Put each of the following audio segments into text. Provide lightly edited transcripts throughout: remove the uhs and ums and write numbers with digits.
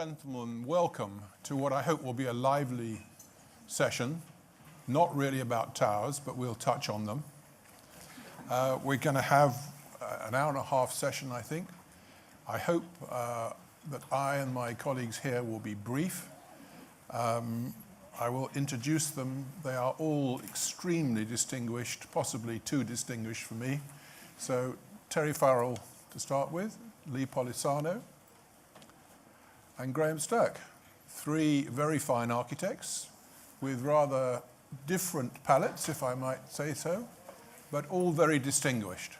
gentlemen, welcome to what I hope will be a lively session. Not really about towers, but we'll touch on them. We're going to have an hour and a half session, I think. I hope that I and my colleagues here will be brief. I will introduce them. They are all extremely distinguished, possibly too distinguished for me. So Terry Farrell to start with, Lee Polisano, and Graham Stirk. Three very fine architects with rather different palettes, if I might say so, but all very distinguished.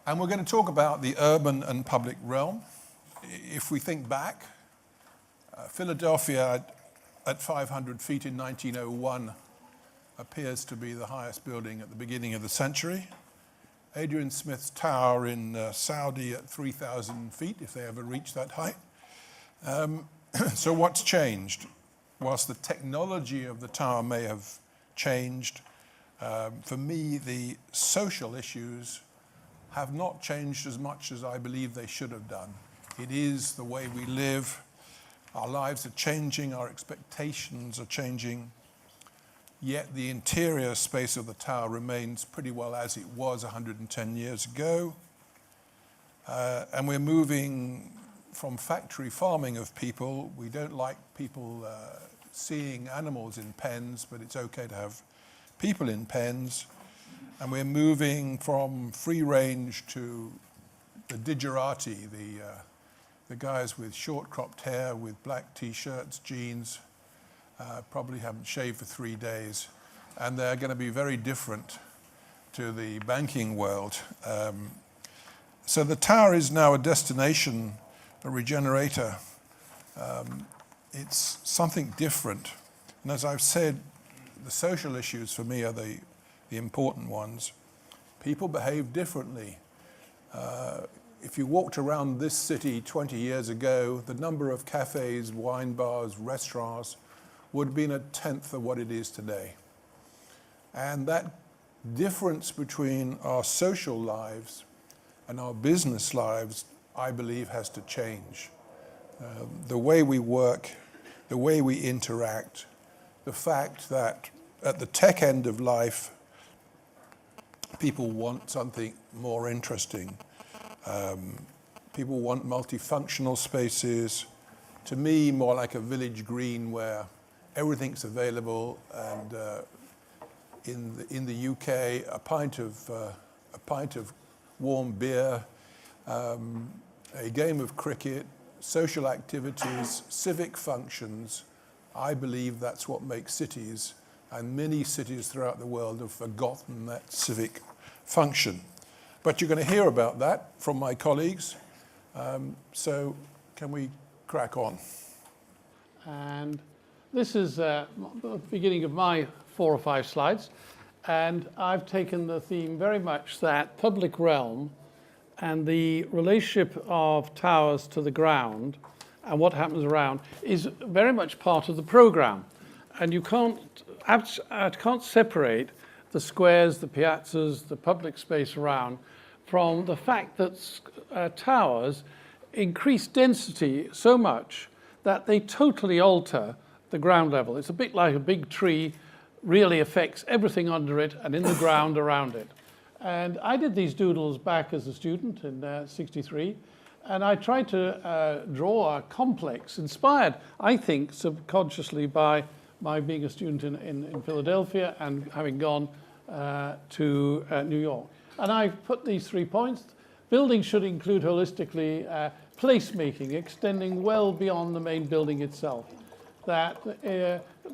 And we're going to talk about the urban and public realm. If we think back, Philadelphia at 500 feet in 1901 appears to be the highest building at the beginning of the century. Adrian Smith's tower in Saudi at 3,000 feet, if they ever reach that height. So what's changed? Whilst the technology of the tower may have changed, for me, the social issues have not changed as much as I believe they should have done. It is the way we live. Our lives are changing, our expectations are changing, yet the interior space of the tower remains pretty well as it was 110 years ago. And we're moving from factory farming of people. We don't like people seeing animals in pens, but it's okay to have people in pens. And we're moving from free range to the digerati, the guys with short cropped hair, with black t-shirts, jeans, probably haven't shaved for 3 days. And they're going to be very different to the banking world. So the tower is now a destination, a regenerator. It's something different. And as I've said, the social issues for me are the important ones. People behave differently. If you walked around this city 20 years ago, the number of cafes, wine bars, restaurants would have been a tenth of what it is today. And that difference between our social lives and our business lives, I believe, has to change. The way we work, the way we interact, the fact that at the tech end of life, people want something more interesting. People want multifunctional spaces. To me, more like a village green where everything's available, and in the UK, a pint of warm beer, a game of cricket, social activities, civic functions. I believe that's what makes cities, and many cities throughout the world have forgotten that civic function. But you're going to hear about that from my colleagues. So can we crack on? And this is the beginning of my 4 or 5 slides. And I've taken the theme very much that public realm and the relationship of towers to the ground and what happens around is very much part of the program. And you can't separate the squares, the piazzas, the public space around from the fact that towers increase density so much that they totally alter the ground level. It's a bit like a big tree really affects everything under it and in the ground around it. And I did these doodles back as a student in '63, and I tried to draw a complex inspired, I think, subconsciously by my being a student in Philadelphia and having gone to New York. And I put these 3 points. Buildings should include holistically placemaking, extending well beyond the main building itself. That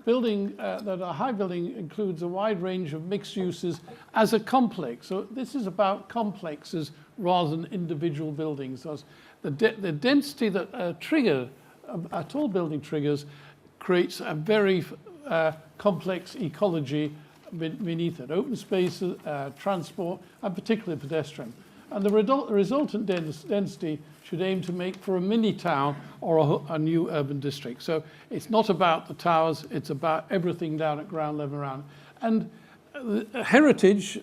that a high building includes a wide range of mixed uses as a complex. So this is about complexes rather than individual buildings. So the density that a tall building triggers creates a very complex ecology beneath it. Open spaces, transport, and particularly pedestrian. And the resultant density should aim to make for a mini town or a new urban district. So it's not about the towers, it's about everything down at ground level around. And the heritage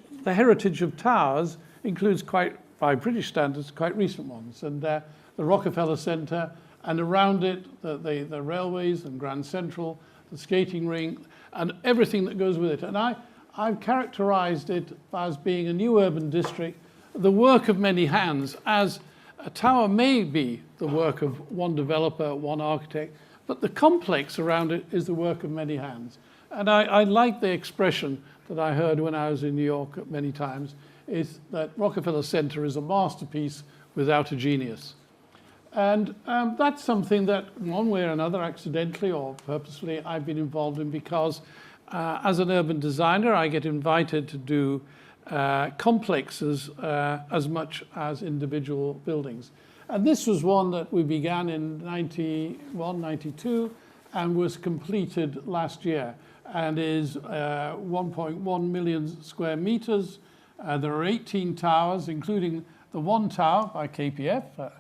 of towers includes by British standards, quite recent ones. And the Rockefeller Center and around it, the railways and Grand Central, the skating rink, and everything that goes with it. And I've characterized it as being a new urban district, the work of many hands, as a tower may be the work of one developer, one architect, but the complex around it is the work of many hands. And I like the expression that I heard when I was in New York many times, is that Rockefeller Center is a masterpiece without a genius. And that's something that one way or another, accidentally or purposefully, I've been involved in because as an urban designer, I get invited to do complexes as much as individual buildings. And this was one that we began in 91, 92, and was completed last year, and is 1.1 million square meters. There are 18 towers, including the one tower by KPF,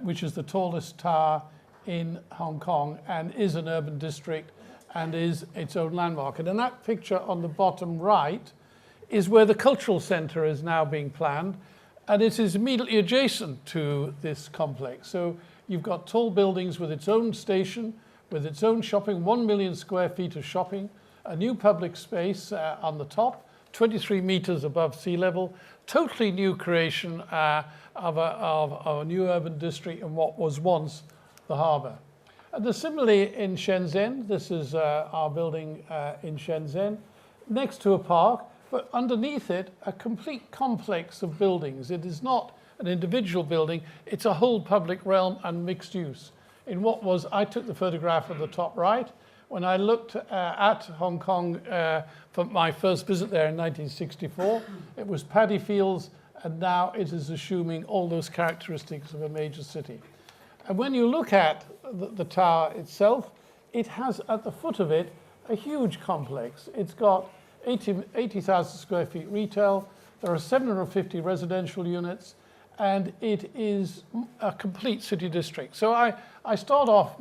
which is the tallest tower in Hong Kong and is an urban district and is its own landmark. And in that picture on the bottom right is where the cultural centre is now being planned, and it is immediately adjacent to this complex. So you've got tall buildings with its own station, with its own shopping, 1 million square feet of shopping, a new public space on the top, 23 meters above sea level, totally new creation of a new urban district in what was once the harbour. And similarly in Shenzhen, this is our building in Shenzhen, next to a park, but underneath it, a complete complex of buildings. It is not an individual building, it's a whole public realm and mixed use. In what was, I took the photograph of the top right. When I looked at Hong Kong for my first visit there in 1964, it was paddy fields, and now it is assuming all those characteristics of a major city. And when you look at the tower itself, it has at the foot of it a huge complex. It's got 80,000 square feet retail, there are 750 residential units, and it is a complete city district. So I start off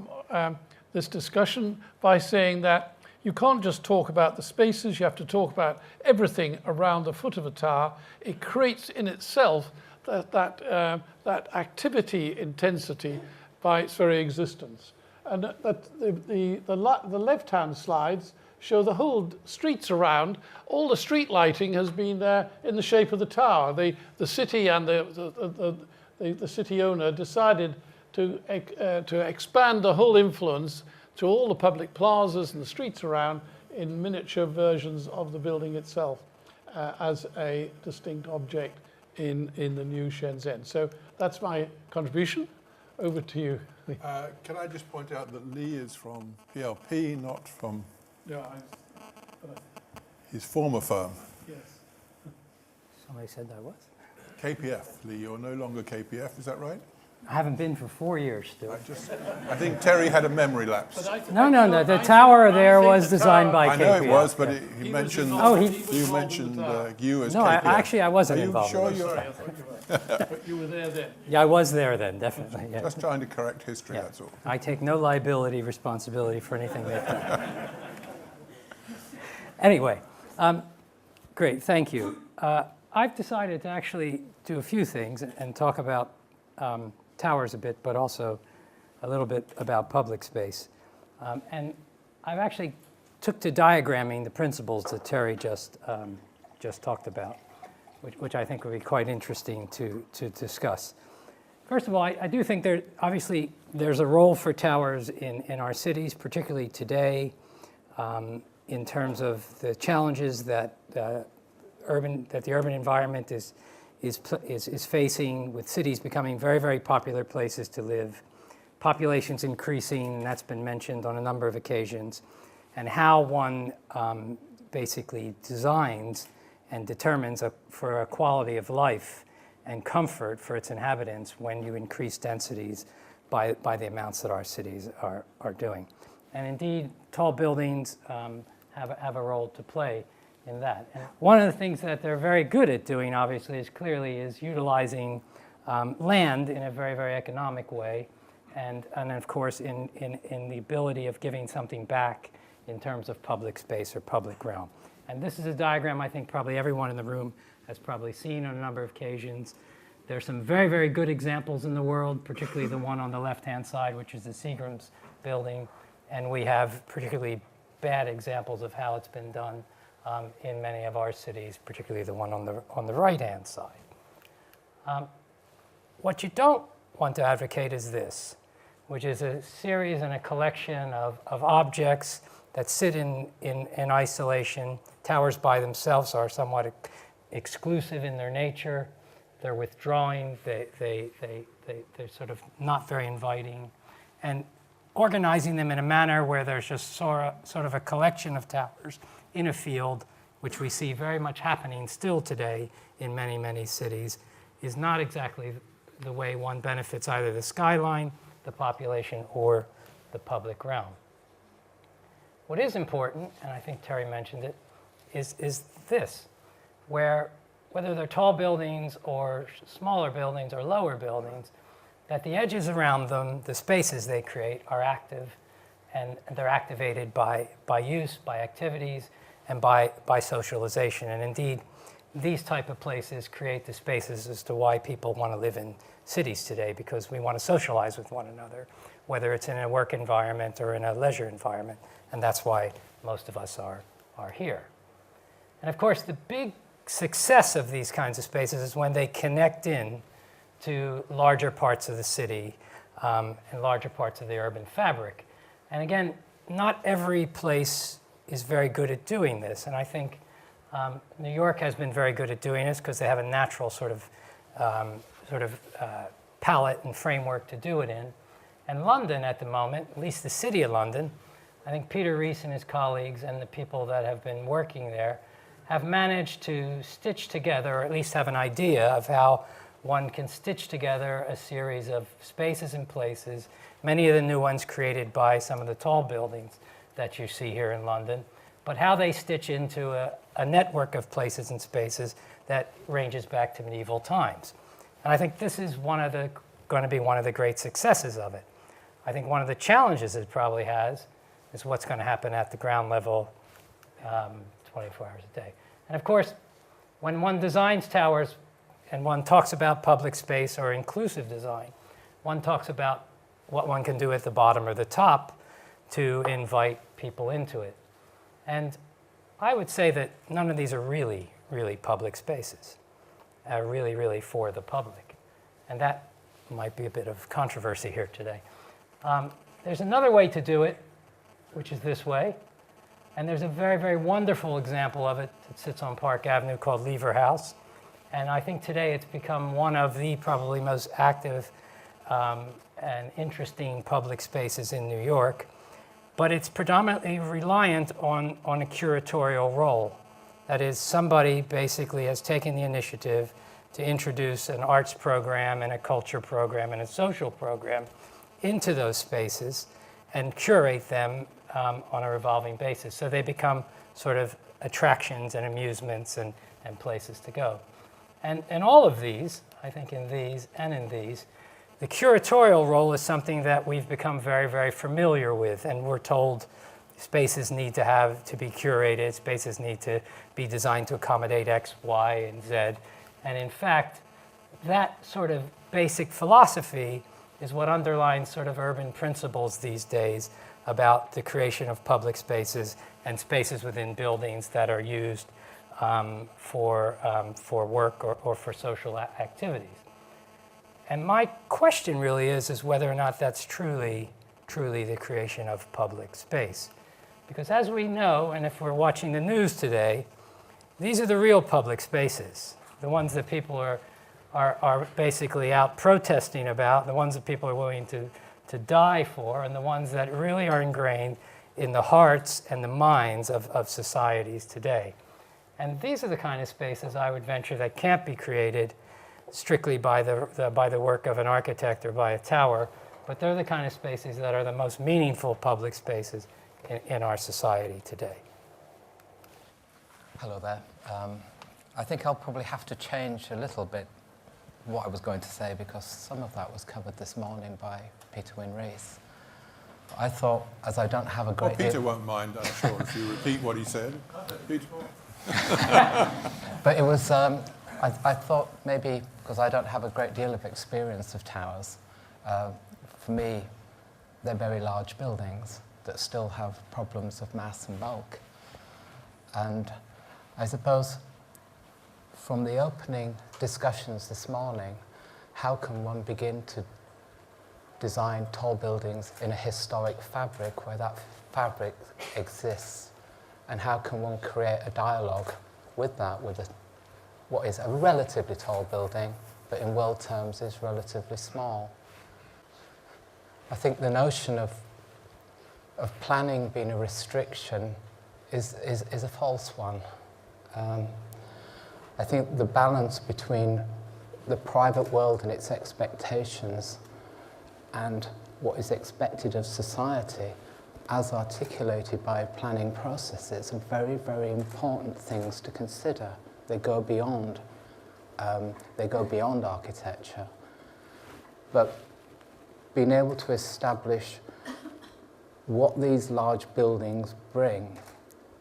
this discussion by saying that you can't just talk about the spaces, you have to talk about everything around the foot of a tower. It creates in itself that activity intensity by its very existence. And the left-hand slides show the whole streets around. All the street lighting has been there in the shape of the tower. The city and the city owner decided to expand the whole influence to all the public plazas and the streets around in miniature versions of the building itself as a distinct object in the new Shenzhen. So that's my contribution. Over to you. Can I just point out that Lee is from PLP, not from his former firm. Yes. Somebody said I was. KPF, Lee, you're no longer KPF, is that right? I haven't been for 4 years, Stuart. I think Terry had a memory lapse. No. The tower there was designed by KPF. I know it was, but he mentioned you mentioned you as No, KPF. I wasn't involved. Are in you this. sure Sorry, I thought you were. But you were there then. Yeah, I was there then, definitely. Yeah. Just trying to correct history, Yeah. that's all. I take no liability, responsibility for anything they've done. Anyway, great, thank you. I've decided to actually do a few things and talk about towers a bit, but also a little bit about public space. And I've actually took to diagramming the principles that Terry just talked about, which I think would be quite interesting to discuss. First of all, I do think obviously there's a role for towers in our cities, particularly today, in terms of the challenges that the urban environment is facing, with cities becoming very, very popular places to live, populations increasing, and that's been mentioned on a number of occasions, and how one basically designs and determines for a quality of life and comfort for its inhabitants when you increase densities by the amounts that our cities are doing. And indeed, tall buildings have a role to play in that. And one of the things that they're very good at doing, obviously, is utilizing land in a very, very economic way, and of course in the ability of giving something back in terms of public space or public realm. And this is a diagram I think probably everyone in the room has probably seen on a number of occasions. There are some very, very good examples in the world, particularly the one on the left-hand side, which is the Seagram's building. And we have particularly bad examples of how it's been done in many of our cities, particularly the one on the right-hand side. What you don't want to advocate is this, which is a series and a collection of objects that sit in isolation. Towers by themselves are somewhat exclusive in their nature. They're withdrawing, they're sort of not very inviting. And organizing them in a manner where there's just sort of a collection of towers in a field, which we see very much happening still today in many, many cities, is not exactly the way one benefits either the skyline, the population, or the public realm. What is important, and I think Terry mentioned it, is this, where whether they're tall buildings or smaller buildings or lower buildings, that the edges around them, the spaces they create, are active, and they're activated by use, by activities, and by socialization. And indeed, these type of places create the spaces as to why people want to live in cities today, because we want to socialize with one another, whether it's in a work environment or in a leisure environment, and that's why most of us are here. And of course, the big success of these kinds of spaces is when they connect in to larger parts of the city and larger parts of the urban fabric. And again, not every place is very good at doing this. And I think New York has been very good at doing this because they have a natural sort of palette and framework to do it in. And London at the moment, at least the City of London, I think Peter Rees and his colleagues and the people that have been working there have managed to stitch together, or at least have an idea of how one can stitch together a series of spaces and places, many of the new ones created by some of the tall buildings that you see here in London, but how they stitch into a network of places and spaces that ranges back to medieval times. And I think this is going to be one of the great successes of it. I think one of the challenges it probably has is what's going to happen at the ground level 24 hours a day. And of course, when one designs towers and one talks about public space or inclusive design, one talks about what one can do at the bottom or the top to invite people into it. And I would say that none of these are really, really public spaces, really, really for the public. And that might be a bit of controversy here today. There's another way to do it, which is this way. And there's a very, very wonderful example of it that sits on Park Avenue called Lever House. And I think today it's become one of the probably most active and interesting public spaces in New York. But it's predominantly reliant on a curatorial role. That is, somebody basically has taken the initiative to introduce an arts program and a culture program and a social program into those spaces and curate them on a revolving basis. So they become sort of attractions and amusements and places to go. And all of these, I think in these and in these, the curatorial role is something that we've become very, very familiar with, and we're told spaces need to be curated, spaces need to be designed to accommodate X, Y, and Z. And in fact, that sort of basic philosophy is what underlines sort of urban principles these days about the creation of public spaces and spaces within buildings that are used for work or for social activities. And my question really is whether or not that's truly the creation of public space. Because as we know, and if we're watching the news today, these are the real public spaces, the ones that people are basically out protesting about, the ones that people are willing to die for, and the ones that really are ingrained in the hearts and the minds of societies today. And these are the kind of spaces, I would venture, that can't be created strictly by the work of an architect or by a tower, but they're the kind of spaces that are the most meaningful public spaces in our society today. Hello there. I think I'll probably have to change a little bit what I was going to say, because some of that was covered this morning by Peter Rees. I thought, as I don't have a great deal... Peter won't mind, I'm sure, if you repeat what he said. Peter. But it was I thought maybe, because I don't have a great deal of experience of towers, for me, they're very large buildings that still have problems of mass and bulk. And I suppose from the opening discussions this morning, how can one begin to design tall buildings in a historic fabric where that fabric exists? And how can one create a dialogue with that, with what is a relatively tall building, but in world terms is relatively small? I think the notion of planning being a restriction is a false one. I think the balance between the private world and its expectations and what is expected of society as articulated by planning processes are very, very important things to consider. They go beyond architecture. But being able to establish what these large buildings bring,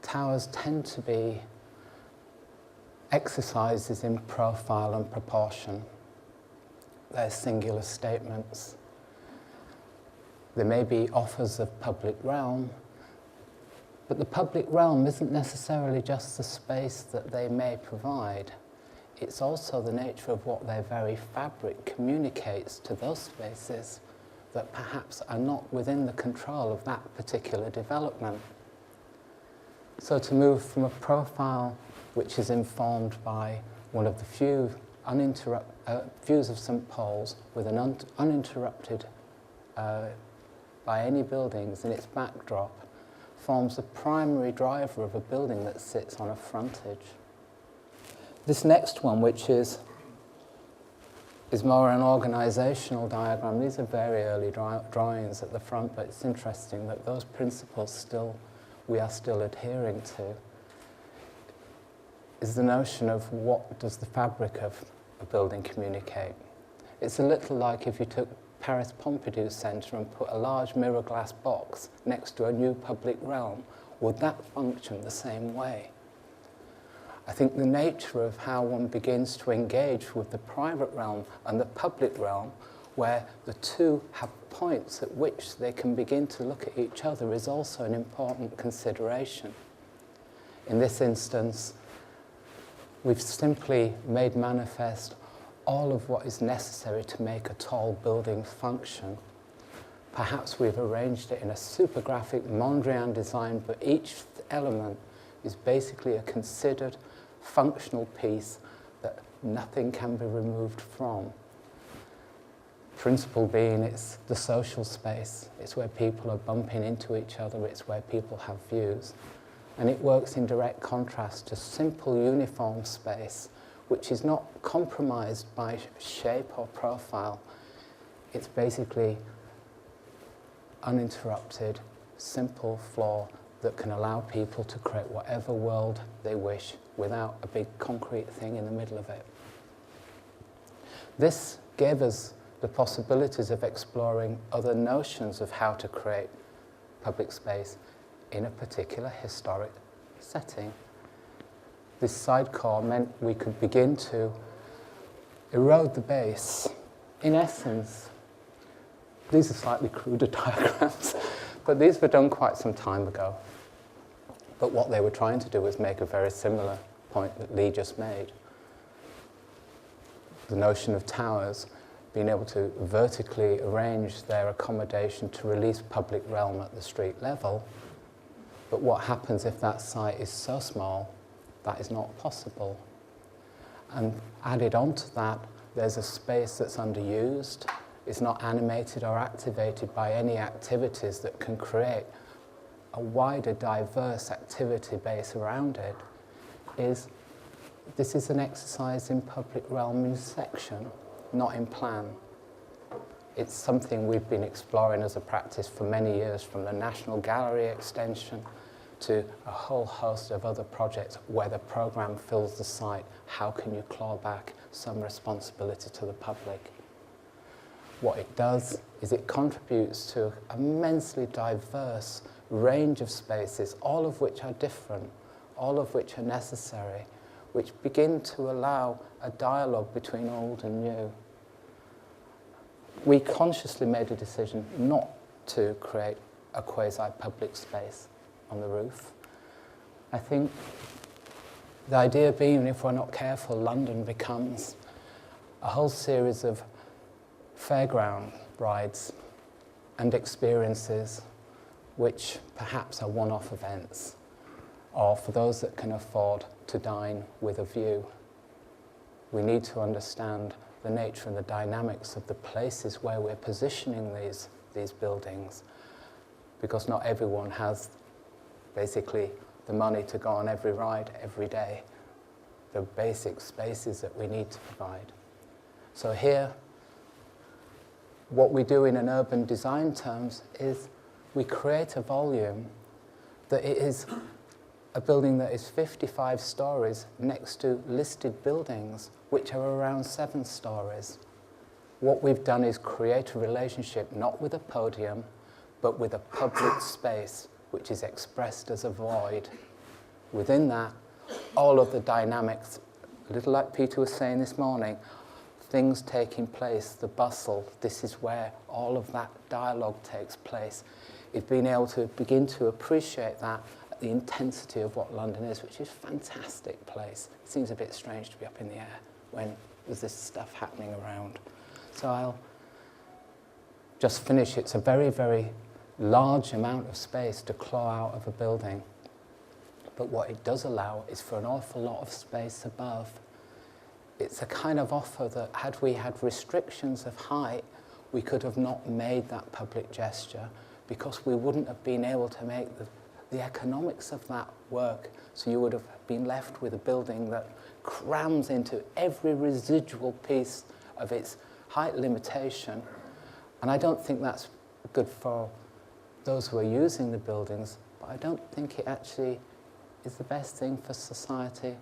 towers tend to be exercises in profile and proportion. They're singular statements. There may be offers of public realm, but the public realm isn't necessarily just the space that they may provide. It's also the nature of what their very fabric communicates to those spaces that perhaps are not within the control of that particular development. So to move from a profile which is informed by one of the few views of St. Paul's with an uninterrupted by any buildings in its backdrop, forms the primary driver of a building that sits on a frontage. This next one, which is more an organizational diagram. These are very early drawings at the front, but it's interesting that those principles we are still adhering to, is the notion of what does the fabric of a building communicate. It's a little like if you took Paris Pompidou Centre and put a large mirror glass box next to a new public realm. Would that function the same way? I think the nature of how one begins to engage with the private realm and the public realm, where the two have points at which they can begin to look at each other, is also an important consideration. In this instance, we've simply made manifest all of what is necessary to make a tall building function. Perhaps we've arranged it in a super graphic Mondrian design, but each element is basically a considered functional piece that nothing can be removed from. Principle being it's the social space, it's where people are bumping into each other, it's where people have views. And it works in direct contrast to simple uniform space, which is not compromised by shape or profile. It's basically uninterrupted, simple floor that can allow people to create whatever world they wish without a big concrete thing in the middle of it. This gave us the possibilities of exploring other notions of how to create public space in a particular historic setting. This sidecar meant we could begin to erode the base. In essence, these are slightly cruder diagrams, but these were done quite some time ago. But what they were trying to do was make a very similar point that Lee just made. The notion of towers being able to vertically arrange their accommodation to release public realm at the street level. But what happens if that site is so small that is not possible? And added onto that, there's a space that's underused, it's not animated or activated by any activities that can create a wider, diverse activity base around it. This is an exercise in public realm in section, not in plan. It's something we've been exploring as a practice for many years, from the National Gallery extension to a whole host of other projects where the programme fills the site. How can you claw back some responsibility to the public? What it does is it contributes to an immensely diverse range of spaces, all of which are different, all of which are necessary, which begin to allow a dialogue between old and new. We consciously made a decision not to create a quasi-public space on the roof. I think the idea being, if we're not careful, London becomes a whole series of fairground rides and experiences which perhaps are one-off events, or for those that can afford to dine with a view. We need to understand the nature and the dynamics of the places where we're positioning these buildings, because not everyone has basically the money to go on every ride every day. The basic spaces that we need to provide. So here, what we do in an urban design terms is we create a volume that it is a building that is 55 stories next to listed buildings which are around 7 stories. What we've done is create a relationship not with a podium but with a public space which is expressed as a void. Within that, all of the dynamics, a little like Peter was saying this morning, things taking place, the bustle, this is where all of that dialogue takes place. It's being able to begin to appreciate that at the intensity of what London is, which is a fantastic place. It seems a bit strange to be up in the air when there's this stuff happening around. So I'll just finish. It's a very, very large amount of space to claw out of a building. But what it does allow is for an awful lot of space above. It's a kind of offer that, had we had restrictions of height, we could have not made that public gesture because we wouldn't have been able to make the economics of that work. So you would have been left with a building that crams into every residual piece of its height limitation. And I don't think that's good for those who are using the buildings, but I don't think it actually is the best thing for society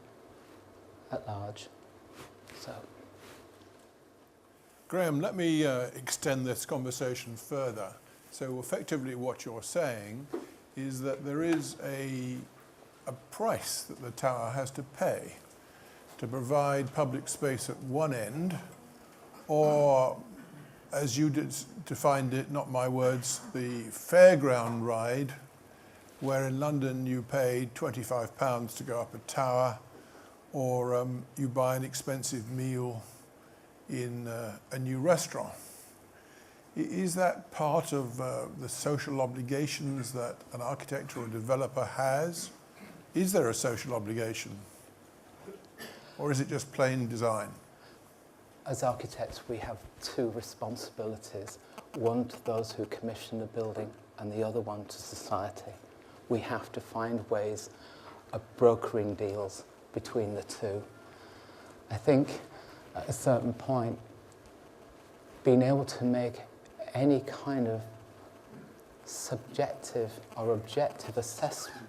at large. So, Graham, let me extend this conversation further. So effectively what you're saying is that there is a price that the tower has to pay to provide public space at one end, or as you defined it, not my words, the fairground ride, where in London you pay £25 to go up a tower, or you buy an expensive meal in a new restaurant. Is that part of the social obligations that an architect or a developer has? Is there a social obligation? Or is it just plain design? as architects, we have two responsibilities. One to those who commission the building and the other one to society. We have to find ways of brokering deals between the two. I think at a certain point, being able to make any kind of subjective or objective assessment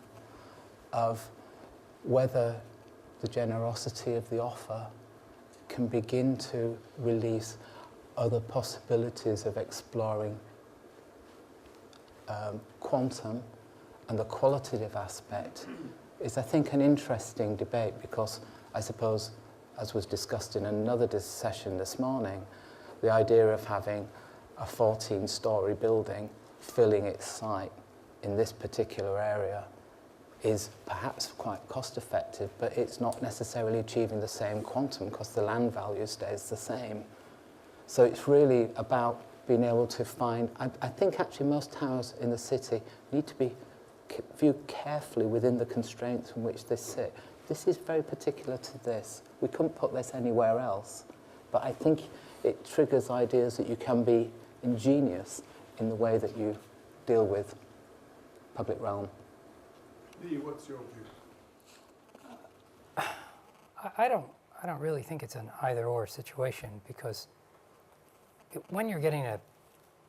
of whether the generosity of the offer can begin to release other possibilities of exploring quantum and the qualitative aspect is, I think, an interesting debate, because I suppose, as was discussed in another session this morning, the idea of having a 14-story building filling its site in this particular area is perhaps quite cost effective, but it's not necessarily achieving the same quantum because the land value stays the same. So it's really about being able to find, I think actually most towers in the city need to be viewed carefully within the constraints in which they sit. This is very particular to this. We couldn't put this anywhere else, but I think it triggers ideas that you can be ingenious in the way that you deal with public realm. Lee, what's your view? I don't really think it's an either-or situation, because when you're getting a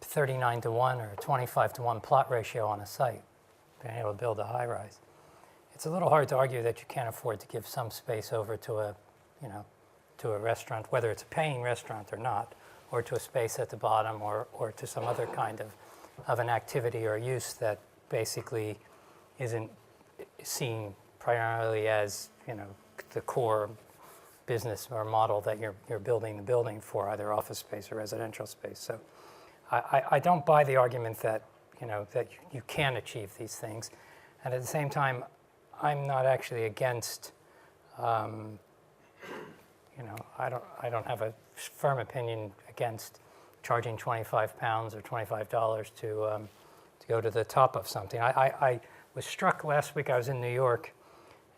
39-to-1 or a 25-to-1 plot ratio on a site, being able to build a high-rise, it's a little hard to argue that you can't afford to give some space over to a, to a restaurant, whether it's a paying restaurant or not, or to a space at the bottom, or to some other kind of an activity or use that basically isn't seen primarily as, the core business or model that you're building the building for, either office space or residential space. So I don't buy the argument that, that you can achieve these things. And at the same time, I'm not actually against, I don't have a firm opinion against charging £25 or $25 to go to the top of something. I was struck last week. I was in New York,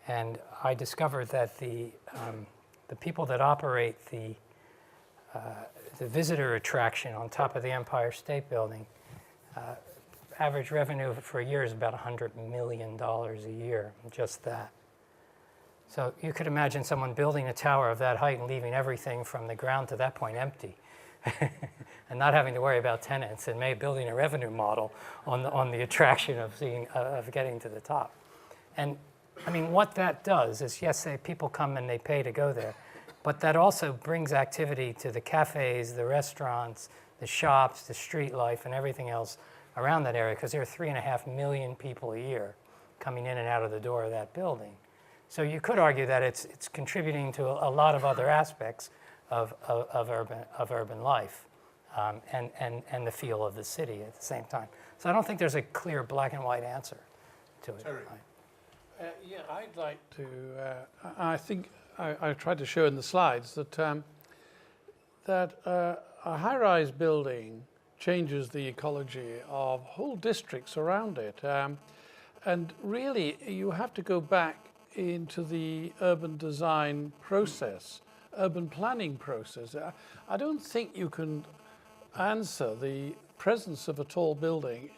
and I discovered that the people that operate the visitor attraction on top of the Empire State Building, average revenue for a year is about $100 million a year, just that. So you could imagine someone building a tower of that height and leaving everything from the ground to that point empty, and not having to worry about tenants, and maybe building a revenue model on the attraction of getting to the top. And I mean, what that does is, yes, people come and they pay to go there, but that also brings activity to the cafes, the restaurants, the shops, the street life, and everything else around that area, because there are 3.5 million people a year coming in and out of the door of that building. So you could argue that it's contributing to a lot of other aspects of urban life, and the feel of the city at the same time. So I don't think there's a clear black and white answer to it. Terry. Yeah, I'd like to, I think I tried to show in the slides that, that a high-rise building changes the ecology of whole districts around it. And really, you have to go back into the urban design process, urban planning process. I don't think you can answer the presence of a tall building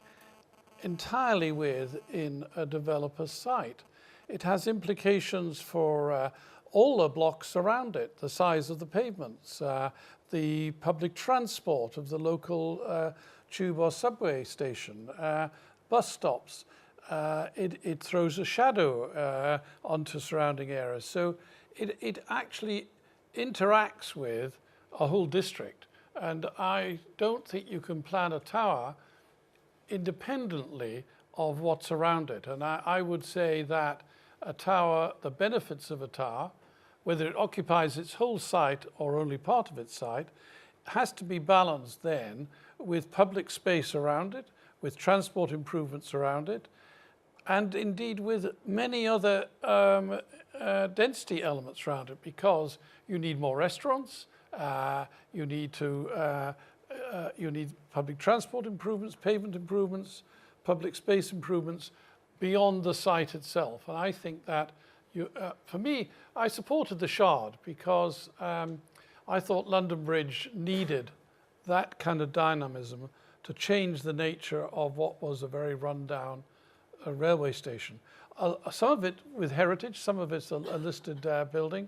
entirely within a developer's site. It has implications for all the blocks around it, the size of the pavements, the public transport of the local tube or subway station, bus stops. It throws a shadow onto surrounding areas. So it actually interacts with a whole district. And I don't think you can plan a tower independently of what's around it. And I would say that a tower, the benefits of a tower, whether it occupies its whole site or only part of its site, has to be balanced then with public space around it, with transport improvements around it, and indeed with many other density elements around it, because you need more restaurants, you need public transport improvements, pavement improvements, public space improvements beyond the site itself. And I think that, for me, I supported the Shard because I thought London Bridge needed that kind of dynamism to change the nature of what was a very run-down railway station. Some of it with heritage, some of it's a listed building,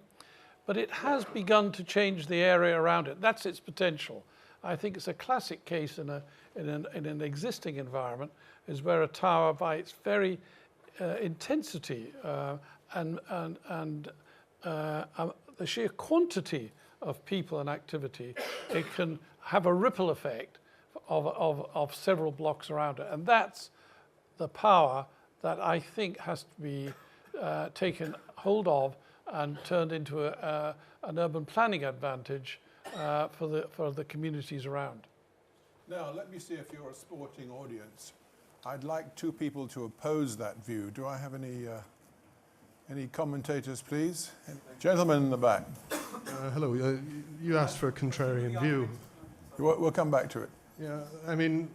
but it has begun to change the area around it. That's its potential. I think it's a classic case in an existing environment, is where a tower, by its very intensity and the sheer quantity of people and activity, it can have a ripple effect of several blocks around it. And that's the power that I think has to be taken hold of and turned into an urban planning advantage for the communities around. Now, let me see if you're a sporting audience. I'd like two people to oppose that view. Do I have any commentators, please? Gentleman in the back. Hello. You asked for a contrarian view. We'll come back to it. Yeah, I mean,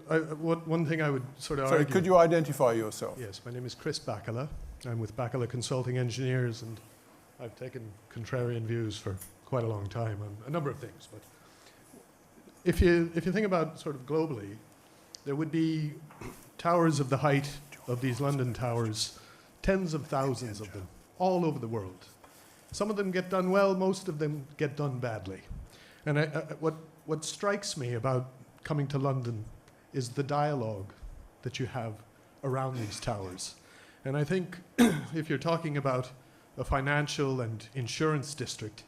one thing I would sort of Sorry, argue... could you identify yourself? Yes, my name is Chris Bacala. I'm with Bacala Consulting Engineers, and I've taken contrarian views for quite a long time on a number of things. But if you think about sort of globally, there would be towers of the height of these London towers, tens of thousands of them, all over the world. Some of them get done well, most of them get done badly. And what strikes me about coming to London is the dialogue that you have around these towers. And I think if you're talking about a financial and insurance district,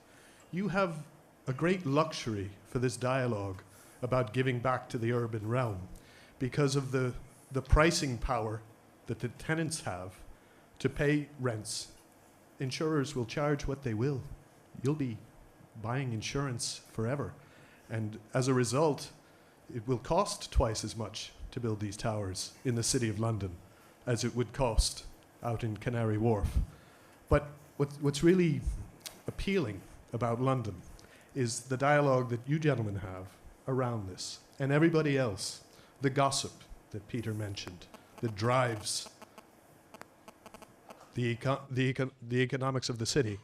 you have a great luxury for this dialogue about giving back to the urban realm because of the pricing power that the tenants have to pay rents insurers will charge what they will. You'll be buying insurance forever. And as a result, it will cost twice as much to build these towers in the City of London as it would cost out in Canary Wharf. But what's really appealing about London is the dialogue that you gentlemen have around this, and everybody else, the gossip that Peter mentioned, that drives the economics of the city.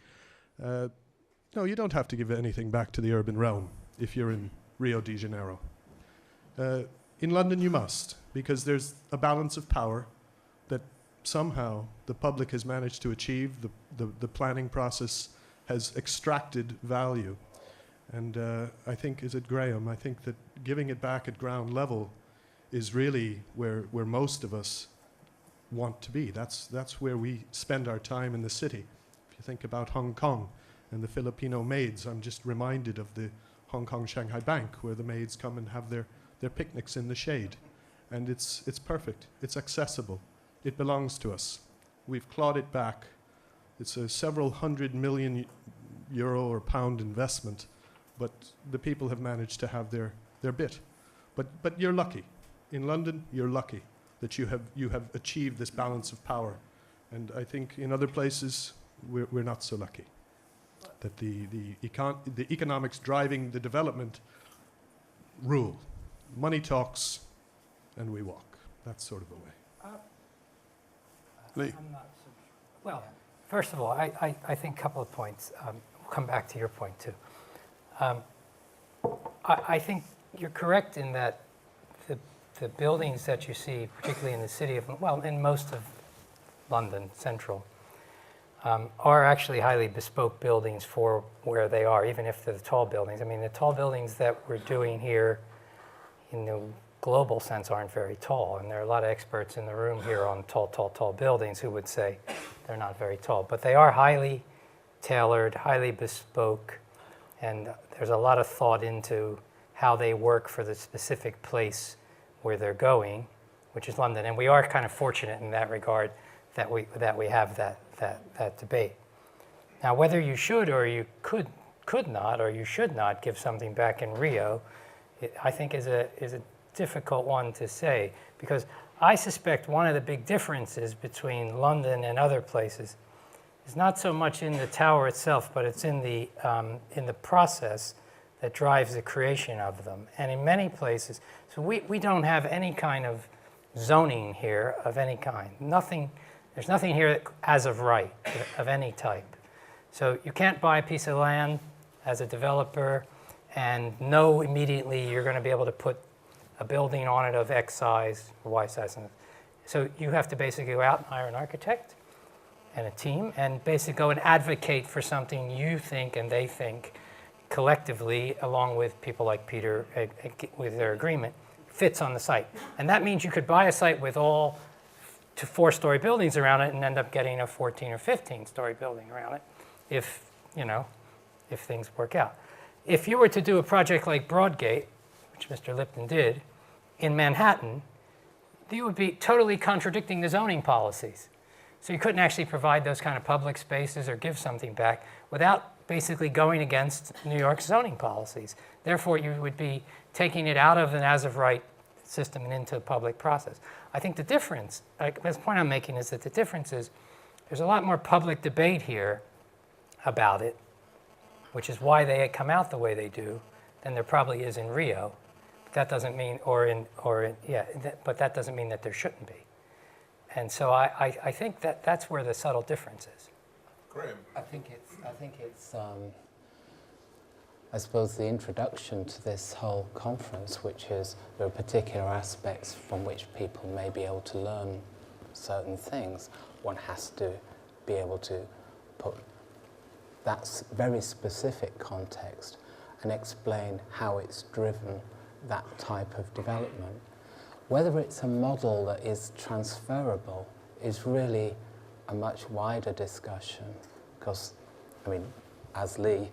No, you don't have to give anything back to the urban realm if you're in Rio de Janeiro. In London you must, because there's a balance of power that somehow the public has managed to achieve. The planning process has extracted value. And I think, is it Graham? I think that giving it back at ground level is really where most of us want to be. That's where we spend our time in the city. If you think about Hong Kong and the Filipino maids, I'm just reminded of the Hong Kong Shanghai Bank, where the maids come and have their picnics in the shade. And it's perfect. It's accessible. It belongs to us. We've clawed it back. It's a several hundred million euro or pound investment, but the people have managed to have their bit. But you're lucky. In London, you're lucky that you have achieved this balance of power. And I think in other places, we're not so lucky. That the economics driving the development rule. Money talks, and we walk. That's sort of the way. Lee. Well, first of all, I think a couple of points. We'll come back to your point, too. I think you're correct in that the buildings that you see, particularly in the city of, well, in most of London Central, are actually highly bespoke buildings for where they are, even if they're the tall buildings. I mean, the tall buildings that we're doing here in the global sense aren't very tall, and there are a lot of experts in the room here on tall buildings who would say they're not very tall. But they are highly tailored, highly bespoke, and there's a lot of thought into how they work for the specific place where they're going, which is London. And we are kind of fortunate in that regard that we have that debate. Now, whether you should or you could not or you should not give something back in Rio, I think is a difficult one to say, because I suspect one of the big differences between London and other places is not so much in the tower itself, but it's in the process that drives the creation of them. And in many places, so we don't have any kind of zoning here of any kind. There's nothing here as of right of any type. So you can't buy a piece of land as a developer and know immediately you're going to be able to put a building on it of X size or Y size. So you have to basically go out and hire an architect and a team and basically go and advocate for something you think and they think collectively, along with people like Peter, with their agreement, fits on the site. And that means you could buy a site with all 4-story buildings around it and end up getting a 14 or 15-story building around it if things work out. If you were to do a project like Broadgate, which Mr. Lipton did, in Manhattan, you would be totally contradicting the zoning policies. So you couldn't actually provide those kind of public spaces or give something back without basically going against New York's zoning policies. Therefore, you would be taking it out of an as-of-right system and into the public process. I think the difference, the point I'm making is that the difference is there's a lot more public debate here about it, which is why they come out the way they do, than there probably is in Rio. That doesn't mean, but that doesn't mean that there shouldn't be. And so I think that's where the subtle difference is. Graham. I think it's I suppose the introduction to this whole conference, which is there are particular aspects from which people may be able to learn certain things. One has to be able to put that very specific context and explain how it's driven that type of development. Whether it's a model that is transferable is really a much wider discussion, because, I mean, as Lee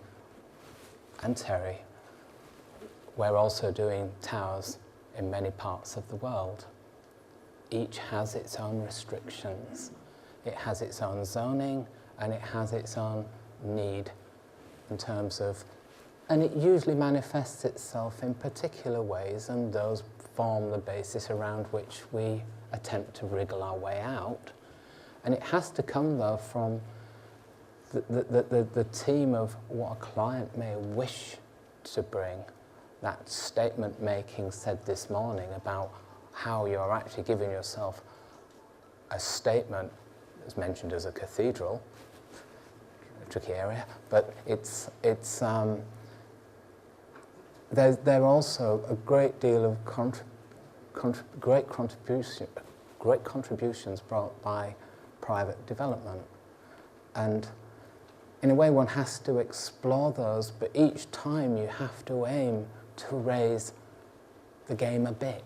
and Terry, we're also doing towers in many parts of the world. Each has its own restrictions. It has its own zoning, and it has its own need in terms of, and it usually manifests itself in particular ways, and those form the basis around which we attempt to wriggle our way out. And it has to come, though, from the team of what a client may wish to bring. That statement making said this morning about how you're actually giving yourself a statement, as mentioned as a cathedral, a tricky area, but there are also a great deal of great contributions brought by private development. And in a way, one has to explore those, but each time you have to aim to raise the game a bit.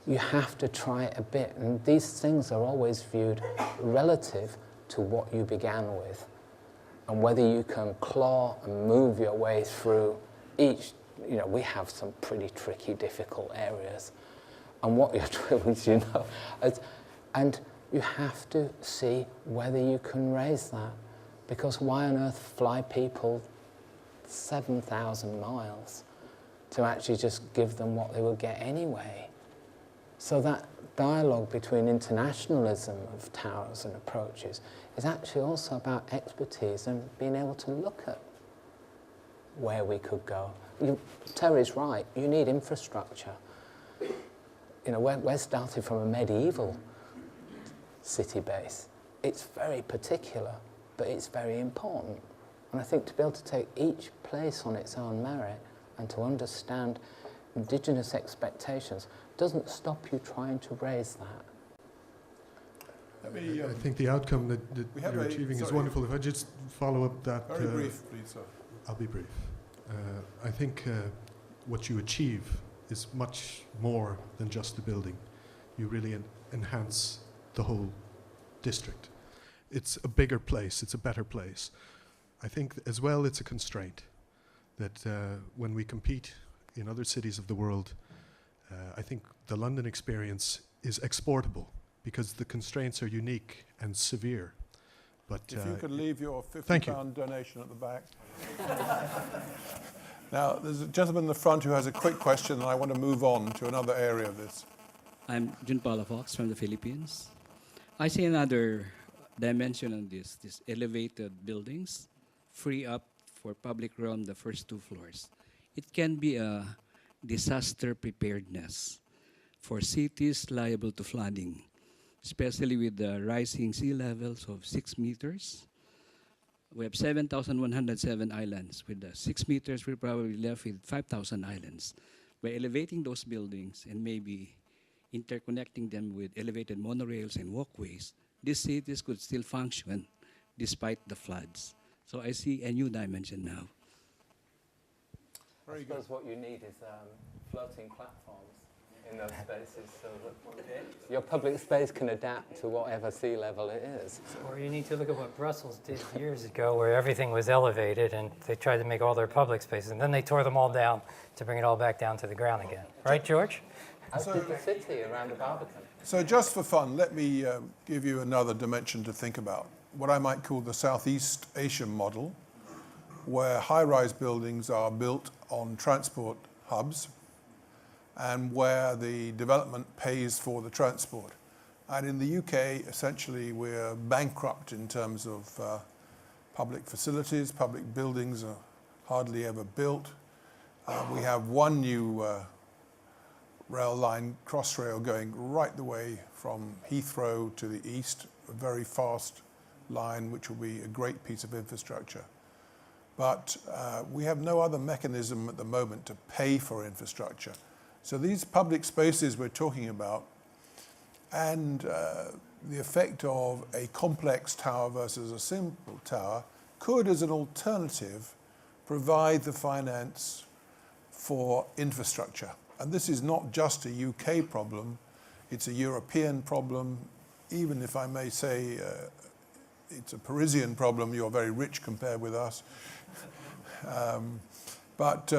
You have to try it a bit, and these things are always viewed relative to what you began with, and whether you can claw and move your way through each. You know, we have some pretty tricky, difficult areas, and what you're doing, you know, and you have to see whether you can raise that, because why on earth fly people 7,000 miles to actually just give them what they would get anyway? So that dialogue between internationalism of towers and approaches is actually also about expertise and being able to look at where we could go. Terry's right, you need infrastructure. You know, we're starting from a medieval city base. It's very particular, but it's very important. And I think to be able to take each place on its own merit and to understand indigenous expectations doesn't stop you trying to raise that. I think the outcome that you're achieving is wonderful. If I just follow up that... Very brief, please, sir. I'll be brief. I think what you achieve is much more than just the building. You really enhance the whole district. It's a bigger place, it's a better place. I think as well it's a constraint that when we compete in other cities of the world, I think the London experience is exportable because the constraints are unique and severe. But if you could leave your thank you. £50 donation at the back. Now, there's a gentleman in the front who has a quick question, and I want to move on to another area of this. I'm Jun Paula Fox from the Philippines. I see another dimension on this elevated buildings free up for public realm the first 2 floors. It can be a disaster preparedness for cities liable to flooding, especially with the rising sea levels of 6 meters. We have 7,107 islands. With the 6 meters, we're probably left with 5,000 islands. By elevating those buildings and maybe interconnecting them with elevated monorails and walkways, these cities could still function despite the floods. So I see a new dimension now. I suppose what you need is floating platforms in those spaces so that your public space can adapt to whatever sea level it is. Or you need to look at what Brussels did years ago, where everything was elevated and they tried to make all their public spaces, and then they tore them all down to bring it all back down to the ground again. Right, George? As did the city around the Barbican. So just for fun, let me give you another dimension to think about. What I might call the Southeast Asian model, where high-rise buildings are built on transport hubs and where the development pays for the transport. And in the UK, essentially, we're bankrupt in terms of public facilities. Public buildings are hardly ever built. We have one new rail line, Crossrail, going right the way from Heathrow to the east, a very fast line, which will be a great piece of infrastructure. But we have no other mechanism at the moment to pay for infrastructure. So these public spaces we're talking about, and the effect of a complex tower versus a simple tower, could, as an alternative, provide the finance for infrastructure. And this is not just a UK problem, it's a European problem. Even if I may say it's a Parisian problem, you're very rich compared with us. But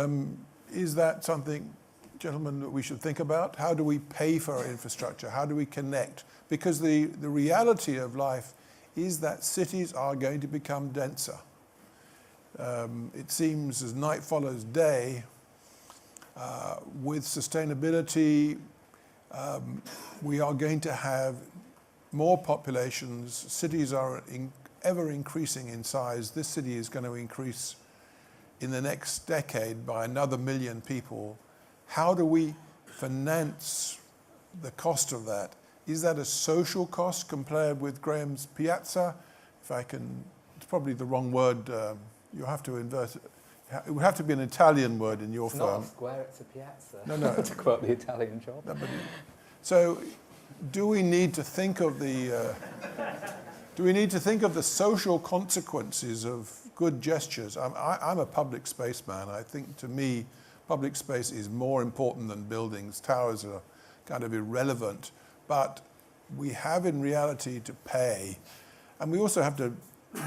is that something, gentlemen, that we should think about? How do we pay for our infrastructure? How do we connect? Because the reality of life is that cities are going to become denser. It seems as night follows day, with sustainability, we are going to have more populations. Cities are ever increasing in size. This city is going to increase in the next decade by another 1 million people. How do we finance the cost of that? Is that a social cost compared with Graham's piazza? If I can, it's probably the wrong word. You have to invert it. It would have to be an Italian word in your It's firm. not a square, it's a piazza. No. To quote the Italian job. No, so, do we need to think of the social consequences of good gestures? I'm a public space man. I think, to me, public space is more important than buildings. Towers are kind of irrelevant, but we have in reality to pay, and we also have to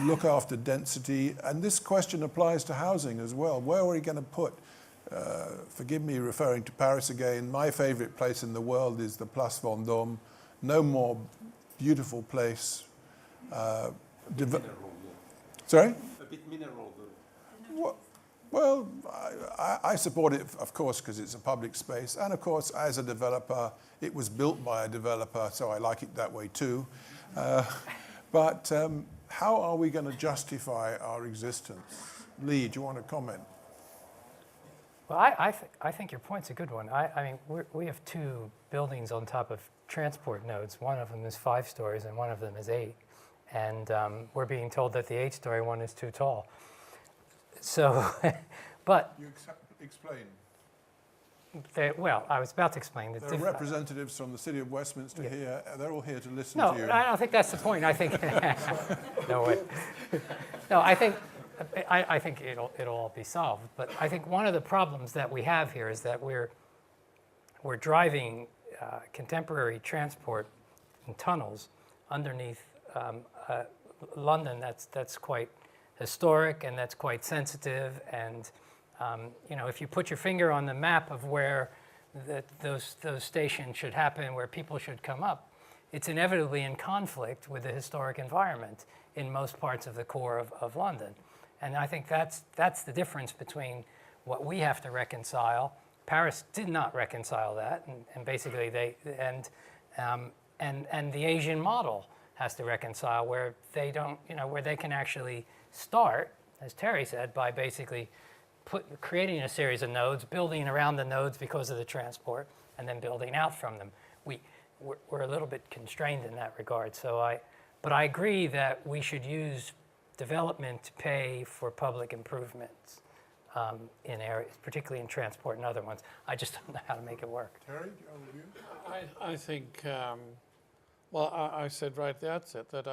look after density, and this question applies to housing as well. Where are we going to put, forgive me referring to Paris again, my favorite place in the world is the Place Vendôme. No more beautiful place. Sorry? A bit mineral, though. Well, I support it, of course, because it's a public space, and of course, as a developer, it was built by a developer, so I like it that way too. But how are we going to justify our existence? Lee, do you want to comment? Well, I think your point's a good one. I mean, we have 2 buildings on top of transport nodes. One of them is 5 stories and one of them is 8. And we're being told that the 8-story one is too tall. So, but... You explain. Well, I was about to explain. There are representatives from the City of Westminster here. They're all here to listen No, to you. I don't think that's the point. I think... No way. No, I think it'll all be solved. But I think one of the problems that we have here is that we're driving contemporary transport in tunnels underneath London. That's quite historic and that's quite sensitive. And you know, if you put your finger on the map of where those stations should happen, where people should come up, it's inevitably in conflict with the historic environment in most parts of the core of London. And I think that's the difference between what we have to reconcile. Paris did not reconcile that, and basically and the Asian model has to reconcile, where they don't, you know, where they can actually start, as Terry said, by basically creating a series of nodes, building around the nodes because of the transport, and then building out from them. We're a little bit constrained in that regard. But I agree that we should use development to pay for public improvements in areas, particularly in transport and other ones. I just don't know how to make it work. Terry, do you have a review? I think, well, I said right at the outset that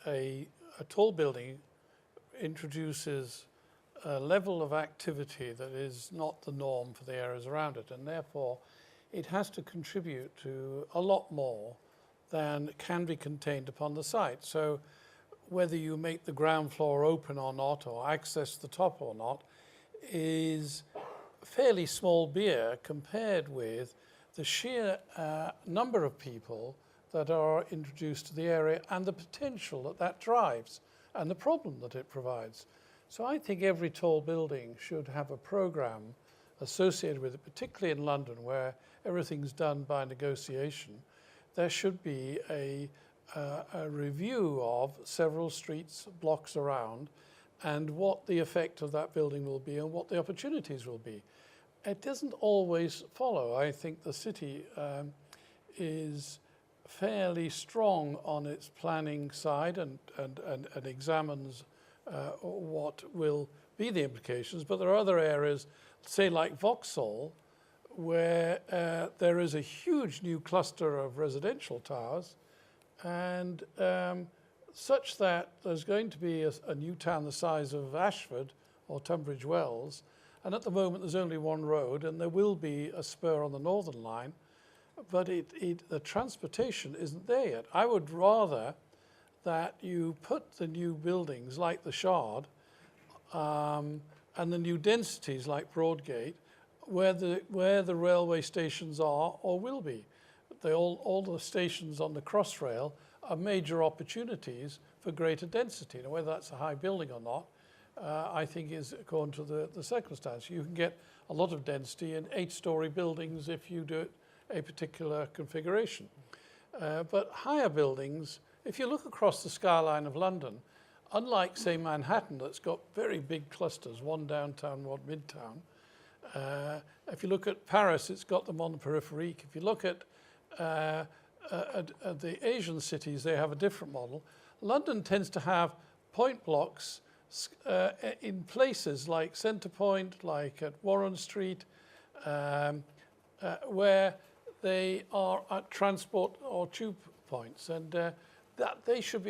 a tall building introduces a level of activity that is not the norm for the areas around it, and therefore it has to contribute to a lot more than can be contained upon the site. So whether you make the ground floor open or not, or access the top or not, is fairly small beer compared with the sheer number of people that are introduced to the area and the potential that that drives and the problem that it provides. So I think every tall building should have a program associated with it, particularly in London, where everything's done by negotiation. There should be a review of several streets, blocks around, and what the effect of that building will be and what the opportunities will be. It doesn't always follow. I think the city is fairly strong on its planning side and examines what will be the implications, but there are other areas, say like Vauxhall, where there is a huge new cluster of residential towers, and such that there's going to be a new town the size of Ashford or Tunbridge Wells, and at the moment there's only one road, and there will be a spur on the Northern Line, but the transportation isn't there yet. I would rather that you put the new buildings like the Shard and the new densities like Broadgate where the railway stations are or will be. All the stations on the Crossrail are major opportunities for greater density. Now, whether that's a high building or not, I think is according to the circumstance. You can get a lot of density in 8-story buildings if you do it a particular configuration. But higher buildings, if you look across the skyline of London, unlike, say, Manhattan, that's got very big clusters, one downtown, one midtown. If you look at Paris, it's got them on the periphery. If you look at the Asian cities, they have a different model. London tends to have point blocks in places like Centre Point, like at Warren Street, where they are at transport or tube points, and that there should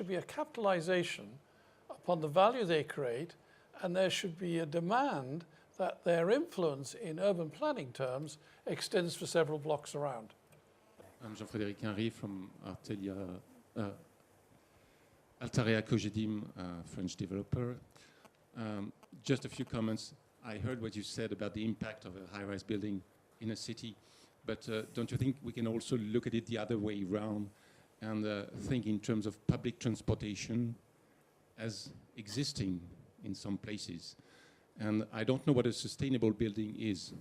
be a capitalization upon the value they create, and there should be a demand that their influence in urban planning terms extends for several blocks around. I'm Jean-Frédéric Henry from Altarea Cogedim, French developer. Just a few comments. I heard what you said about the impact of a high-rise building in a city, but don't you think we can also look at it the other way around and think in terms of public transportation as existing in some places? And I don't know what a sustainable building is.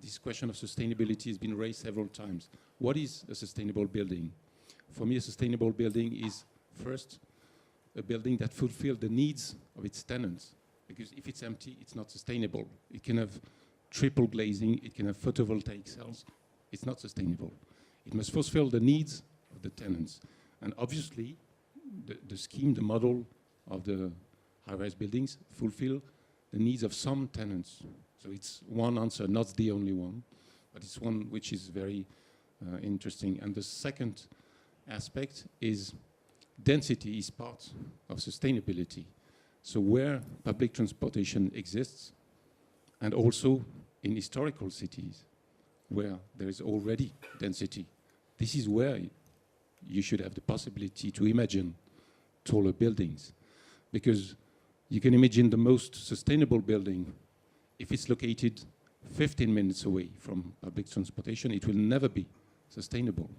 This question of sustainability has been raised several times. What is a sustainable building? For me, a sustainable building is first a building that fulfills the needs of its tenants. Because if it's empty, it's not sustainable. It can have triple glazing, it can have photovoltaic cells. It's not sustainable. It must fulfill the needs of the tenants. And obviously, the scheme, the model of the high-rise buildings fulfill the needs of some tenants. So it's one answer, not the only one, but it's one which is very interesting. And the second aspect is density is part of sustainability. So where public transportation exists, and also in historical cities where there is already density, this is where you should have the possibility to imagine taller buildings. Because you can imagine the most sustainable building. If it's located 15 minutes away from public transportation, it will never be sustainable.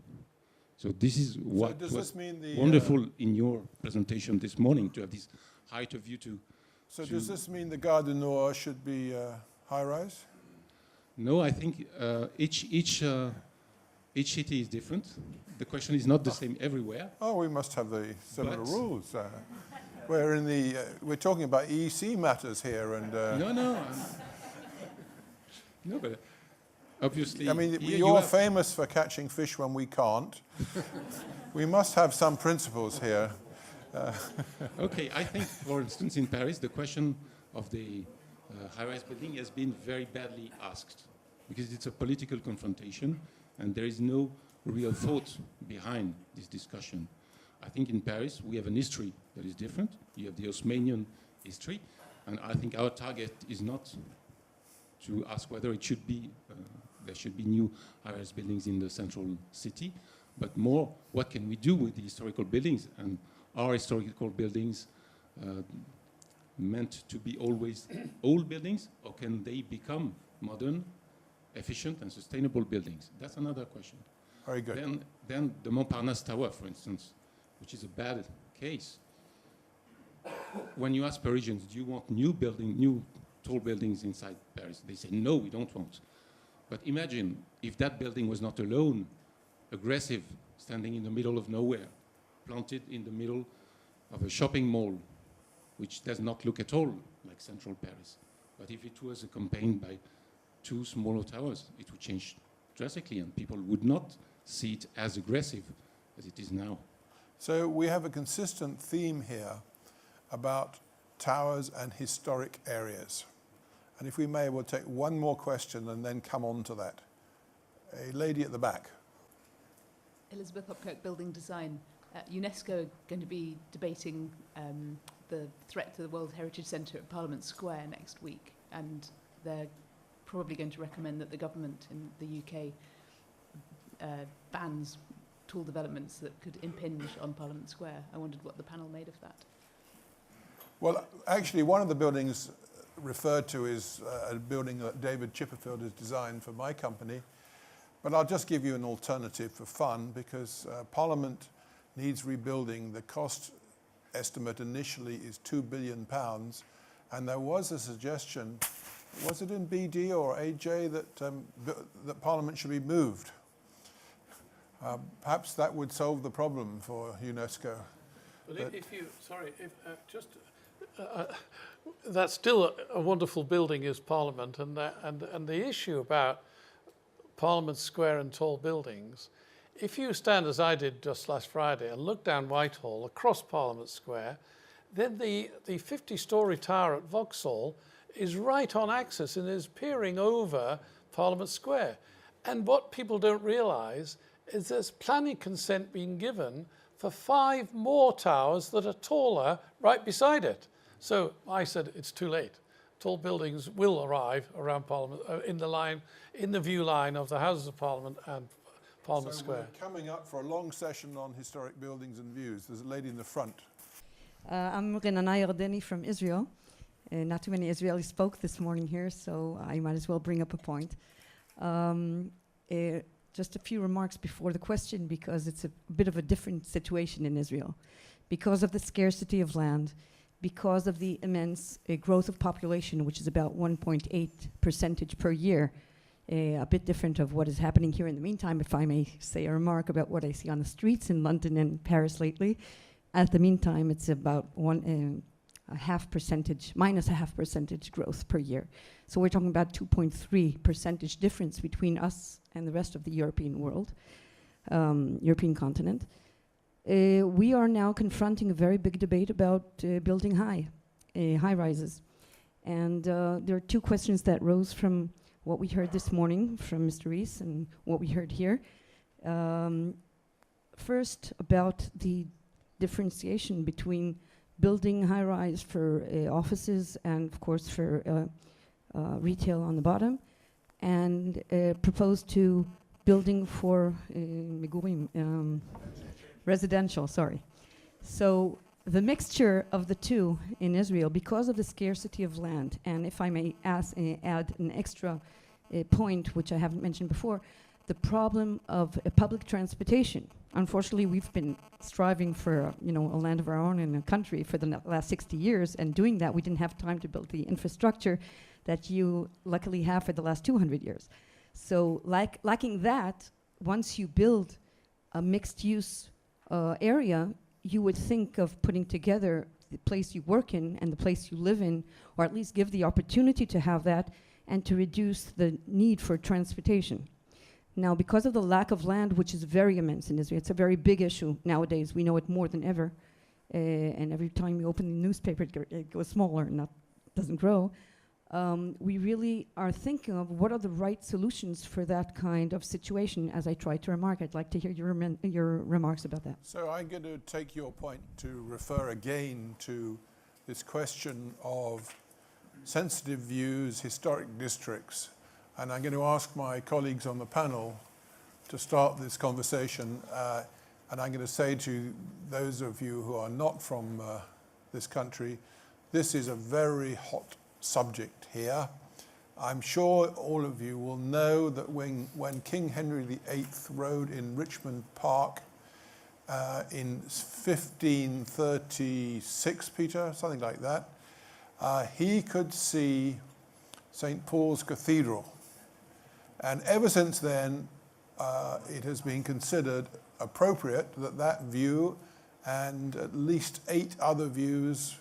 So this is what was wonderful in your presentation this morning, to have this height of view to... So does this mean the Gare du Nord should be high-rise? No, I think each city is different. The question is not the same everywhere. Oh, we must have the similar rules. We're talking about EC matters here, and no, but obviously, I mean, you're famous for catching fish when we can't. We must have some principles here. Okay, I think, for instance, in Paris, the question of the high-rise building has been very badly asked because it's a political confrontation, and there is no real thought behind this discussion. I think in Paris we have an history that is different. You have the Haussmannian history, and I think our target is not to ask whether it should be there should be new high-rise buildings in the central city, but more what can we do with the historical buildings, and are historical buildings meant to be always old buildings, or can they become modern, efficient, and sustainable buildings? That's another question. Very good. Then the Montparnasse Tower, for instance, which is a bad case. When you ask Parisians, do you want new tall buildings inside Paris? They say, no, we don't want. But imagine if that building was not alone, aggressive, standing in the middle of nowhere, planted in the middle of a shopping mall, which does not look at all like central Paris. But if it was accompanied by two smaller towers, it would change drastically, and people would not see it as aggressive as it is now. So we have a consistent theme here about towers and historic areas. And if we may, we'll take one more question and then come on to that. A lady at the back. Elizabeth Hopkirk, Building Design. UNESCO are going to be debating the threat to the World Heritage Centre at Parliament Square next week, and they're probably going to recommend that the government in the UK bans tall developments that could impinge on Parliament Square. I wondered what the panel made of that. Well, actually, one of the buildings referred to is a building that David Chipperfield has designed for my company. But I'll just give you an alternative for fun, because Parliament needs rebuilding. The cost estimate initially is £2 billion, and there was a suggestion, was it in BD or AJ, that Parliament should be moved. Perhaps that would solve the problem for UNESCO. Well, that's still a wonderful building is Parliament, and the issue about Parliament Square and tall buildings, if you stand as I did just last Friday and look down Whitehall across Parliament Square, then the 50-storey tower at Vauxhall is right on axis and is peering over Parliament Square. And what people don't realise is there's planning consent being given for 5 more towers that are taller right beside it. So I said it's too late. Tall buildings will arrive around Parliament, in the view line of the Houses of Parliament and Parliament Square. We're coming up for a long session on historic buildings and views. There's a lady in the front. I'm Renana Yardeni from Israel. Not too many Israelis spoke this morning here, so I might as well bring up a point. Just a few remarks before the question, because it's a bit of a different situation in Israel. Because of the scarcity of land, because of the immense growth of population, which is about 1.8% per year, a bit different of what is happening here in the meantime, if I may say a remark about what I see on the streets in London and Paris lately. At the meantime, it's about minus a half percentage growth per year. So we're talking about 2.3% difference between us and the rest of the European world, European continent. We are now confronting a very big debate about building high rises. And there are 2 questions that rose from what we heard this morning from Mr. Rees and what we heard here. First, about the differentiation between building high-rise for offices and, of course, for retail on the bottom, and proposed to building for residential, sorry. So the mixture of the two in Israel, because of the scarcity of land, and if I may add an extra point, which I haven't mentioned before, the problem of public transportation. Unfortunately, we've been striving for a land of our own in a country for the last 60 years, and doing that, we didn't have time to build the infrastructure that you luckily have for the last 200 years. So lacking that, once you build a mixed-use area, you would think of putting together the place you work in and the place you live in, or at least give the opportunity to have that, and to reduce the need for transportation. Now, because of the lack of land, which is very immense in Israel, it's a very big issue nowadays. We know it more than ever. And every time you open the newspaper, it goes smaller and doesn't grow. We really are thinking of what are the right solutions for that kind of situation. As I try to remark, I'd like to hear your remarks about that. So I'm going to take your point to refer again to this question of sensitive views, historic districts. And I'm going to ask my colleagues on the panel to start this conversation. And I'm going to say to those of you who are not from this country, this is a very hot subject here. I'm sure all of you will know that when King Henry VIII rode in Richmond Park in 1536, Peter, something like that, he could see St. Paul's Cathedral. And ever since then, it has been considered appropriate that view and at least 8 other views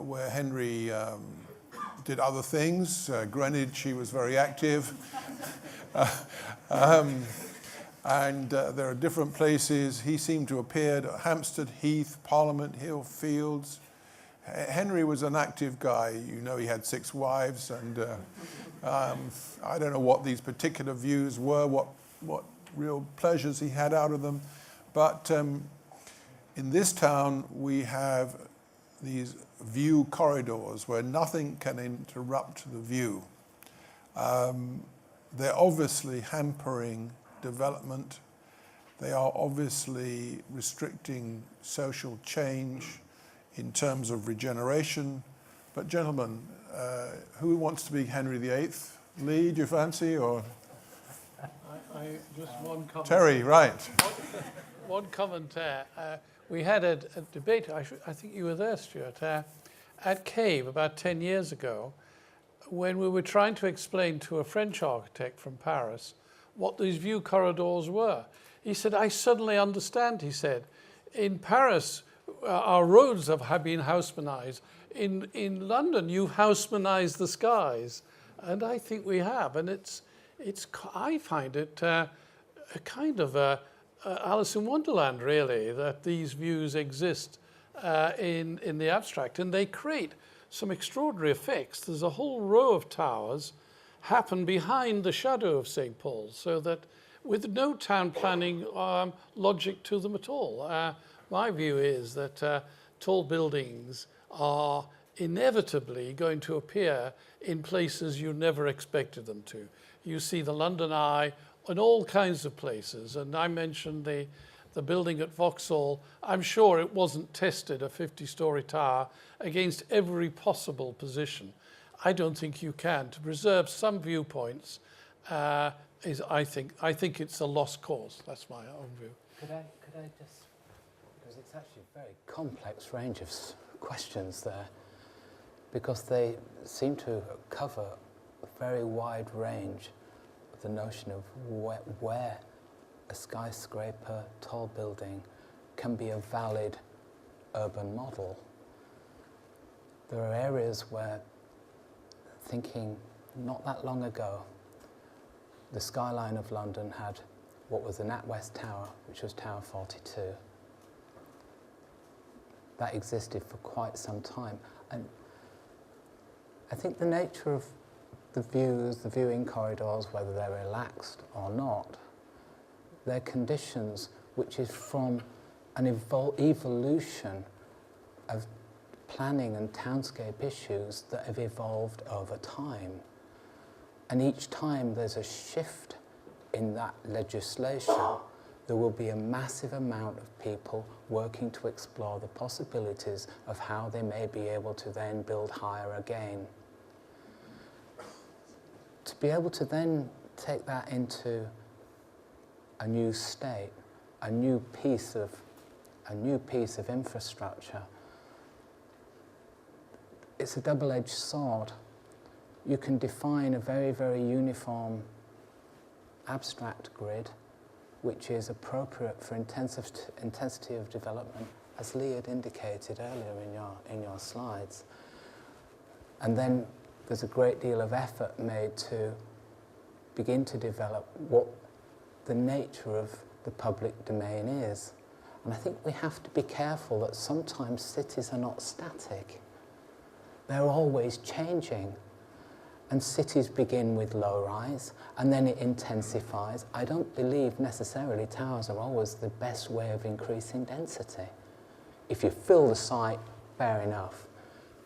where Henry did other things. Greenwich, he was very active. And there are different places. He seemed to appear at Hampstead Heath, Parliament Hill Fields. Henry was an active guy. He had 6 wives, and I don't know what these particular views were, what real pleasures he had out of them. But in this town, we have these view corridors where nothing can interrupt the view. They're obviously hampering development. They are obviously restricting social change in terms of regeneration. But gentlemen, who wants to be Henry VIII? Lee, do you fancy, or? I just one comment. Terry, right. one comment there. We had a debate, I think you were there, Stuart, at Cave about 10 years ago, when we were trying to explain to a French architect from Paris what these view corridors were. He said, I suddenly understand, he said. In Paris, our roads have been housemanized. In London, you've housemanized the skies. And I think we have. And I find it a kind of Alice in Wonderland, really, that these views exist in the abstract. And they create some extraordinary effects. There's a whole row of towers happen behind the shadow of St. Paul's, so that with no town planning logic to them at all. My view is that tall buildings are inevitably going to appear in places you never expected them to. You see the London Eye in all kinds of places, and I mentioned the building at Vauxhall. I'm sure it wasn't tested, a 50-story tower, against every possible position. I don't think you can. To preserve some viewpoints I think it's a lost cause. That's my own view. Could I just, because it's actually a very complex range of questions there, because they seem to cover a very wide range of the notion of where a skyscraper, tall building can be a valid urban model. There are areas where, thinking not that long ago, the skyline of London had what was the NatWest Tower, which was Tower 42. That existed for quite some time. And I think the nature of the views, the viewing corridors, whether they're relaxed or not, they're conditions which is from an evolution of planning and townscape issues that have evolved over time. And each time there's a shift in that legislation, there will be a massive amount of people working to explore the possibilities of how they may be able to then build higher again. To be able to then take that into a new state, a new piece of infrastructure, it's a double-edged sword. You can define a very, very uniform abstract grid which is appropriate for intensity of development, as Lee had indicated earlier in your slides. And then there's a great deal of effort made to begin to develop what the nature of the public domain is. And I think we have to be careful that sometimes cities are not static. They're always changing. And cities begin with low-rise, and then it intensifies. I don't believe necessarily towers are always the best way of increasing density. If you fill the site, fair enough.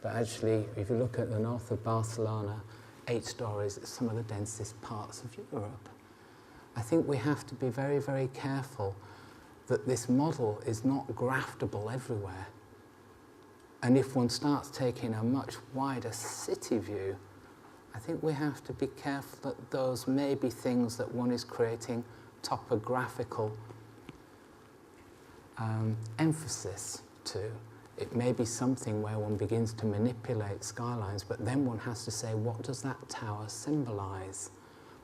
But actually, if you look at the north of Barcelona, 8 stories, it's some of the densest parts of Europe. I think we have to be very, very careful that this model is not graftable everywhere. And if one starts taking a much wider city view, I think we have to be careful that those may be things that one is creating topographical emphasis to. It may be something where one begins to manipulate skylines, but then one has to say, what does that tower symbolize?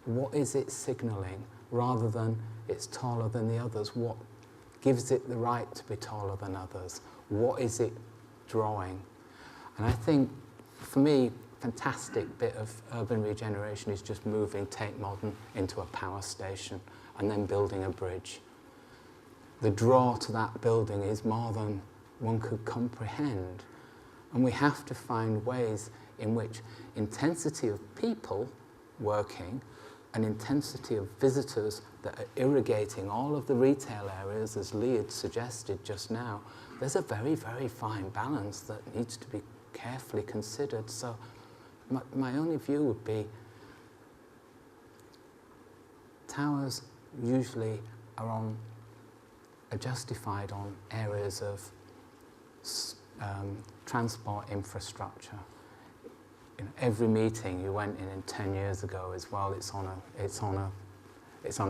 What is it signaling? Rather than it's taller than the others, what gives it the right to be taller than others? What is it drawing? And I think, for me, fantastic bit of urban regeneration is just moving Tate Modern into a power station and then building a bridge. The draw to that building is more than one could comprehend. And we have to find ways in which intensity of people working and intensity of visitors that are irrigating all of the retail areas, as Lee had suggested just now, there's a very, very fine balance that needs to be carefully considered. So my only view would be towers usually are justified on areas of transport infrastructure. You know, every meeting you went in 10 years ago is, well, it's on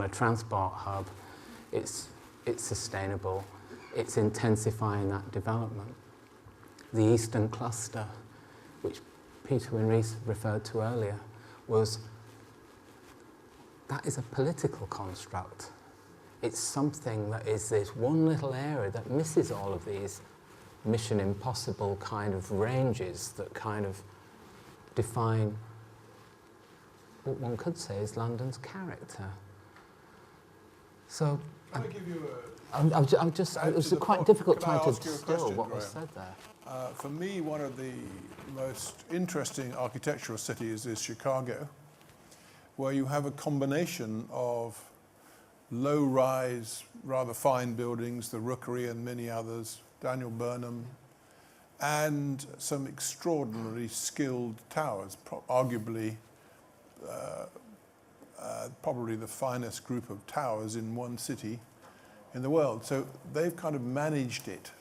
a transport hub. It's it's sustainable, it's intensifying that development. The Eastern Cluster, which Peter Winreese referred to earlier, that is a political construct. It's something that is this one little area that misses all of these Mission Impossible kind of ranges that kind of define what one could say is London's character. So Can I give you it was a quite difficult Can I time to ask you a distill question, what was Graham? said there. For me, one of the most interesting architectural cities is Chicago, where you have a combination of low-rise, rather fine buildings, the Rookery and many others, Daniel Burnham, and some extraordinarily skilled towers, arguably probably the finest group of towers in one city in the world. So they've kind of managed it.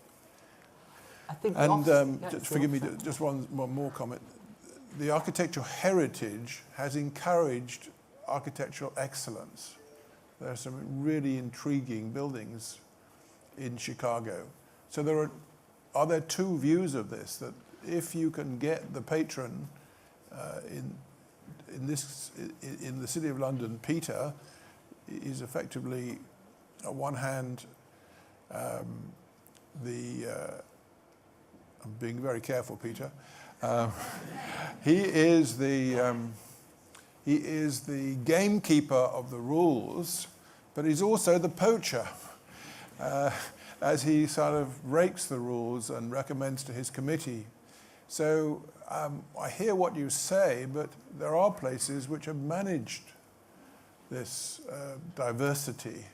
I think forgive me, just one more comment. The architectural heritage has encouraged architectural excellence. There are some really intriguing buildings in Chicago. So are there two views of this, that if you can get the patron in the City of London, Peter, is effectively, on one hand, I'm being very careful, Peter. He is the gamekeeper of the rules, but he's also the poacher, as he sort of rakes the rules and recommends to his committee. So I hear what you say, but there are places which have managed this diversity.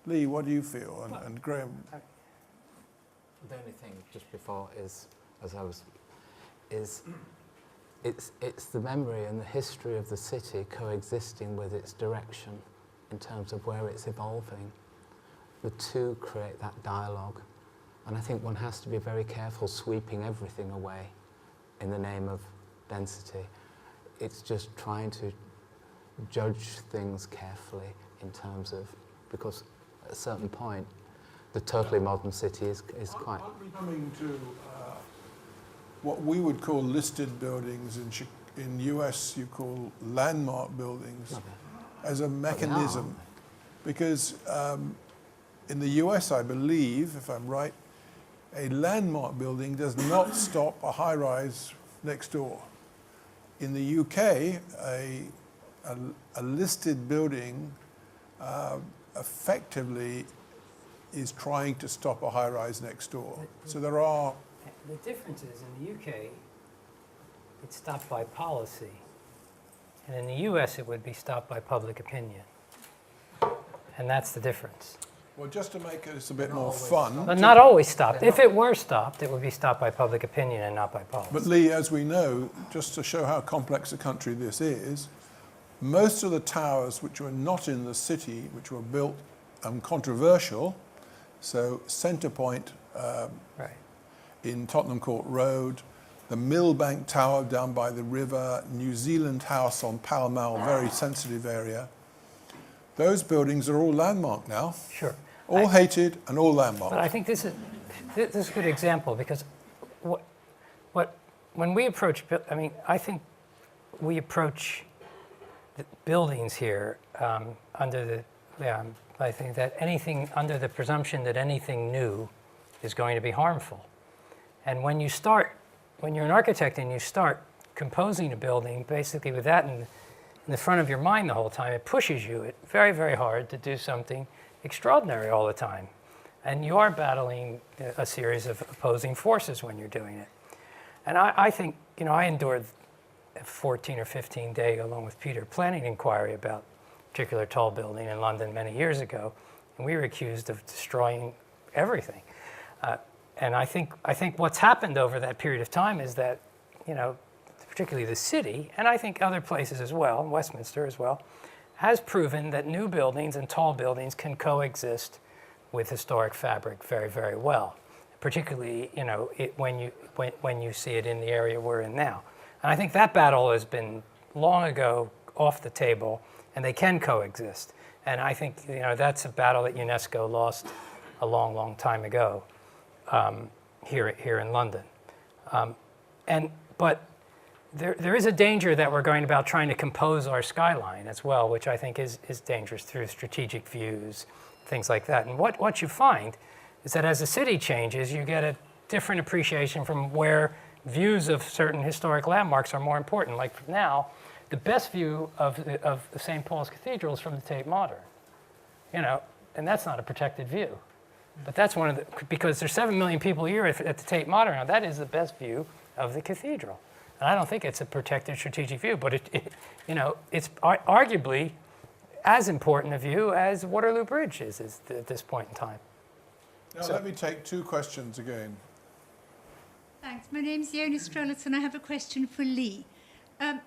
Lee, what do you feel? And Graham? The only thing just before is it's the memory and the history of the city coexisting with its direction in terms of where it's evolving. The two create that dialogue, and I think one has to be very careful sweeping everything away in the name of density. It's just trying to judge things carefully in terms of, because at a certain point the totally modern city is quite... Aren't we coming to what we would call listed buildings in US you call landmark buildings as a mechanism? Because in the US, I believe, if I'm right, a landmark building does not stop a high-rise next door. In the UK, a listed building effectively is trying to stop a high-rise next door. So there are... The difference is in the UK, it's stopped by policy. And in the US, it would be stopped by public opinion. And that's the difference. Well, just to make this a bit more fun... But not always stopped. If it were stopped, it would be stopped by public opinion and not by policy. But Lee, as we know, just to show how complex a country this is, most of the towers which were not in the city, which were built controversial, so Centrepoint in Tottenham Court Road, the Millbank Tower down by the river, New Zealand House on Pall Mall, very sensitive area. Those buildings are all landmark now. Sure. All hated and all landmark. But I think this is a good example, because when we approach, I think we approach the buildings here under the, I think that anything under the presumption that anything new is going to be harmful. And when you're an architect and you start composing a building basically with that in the front of your mind the whole time, it pushes you very, very hard to do something extraordinary all the time. And you are battling a series of opposing forces when you're doing it. And I think, I endured a 14 or 15 day, along with Peter, planning inquiry about a particular tall building in London many years ago, and we were accused of destroying everything. And I think what's happened over that period of time is that, particularly the city, and I think other places as well, Westminster as well, has proven that new buildings and tall buildings can coexist with historic fabric very, very well. Particularly, when you see it in the area we're in now. And I think that battle has been long ago off the table, and they can coexist. And I think, you know, that's a battle that UNESCO lost a long, long time ago here in London. But there is a danger that we're going about trying to compose our skyline as well, which I think is dangerous through strategic views, things like that. And what you find is that as the city changes, you get a different appreciation from where views of certain historic landmarks are more important. Like now, the best view of the St. Paul's Cathedral is from the Tate Modern, you know, and that's not a protected view. But that's one of the, because there's 7 million people a year at the Tate Modern. Now, that is the best view of the cathedral. And I don't think it's a protected strategic view, but you know, it's arguably as important a view as Waterloo Bridge is at this point in time. Now let me take 2 questions again. Thanks. My name's Yona Strelitz, and I have a question for Lee.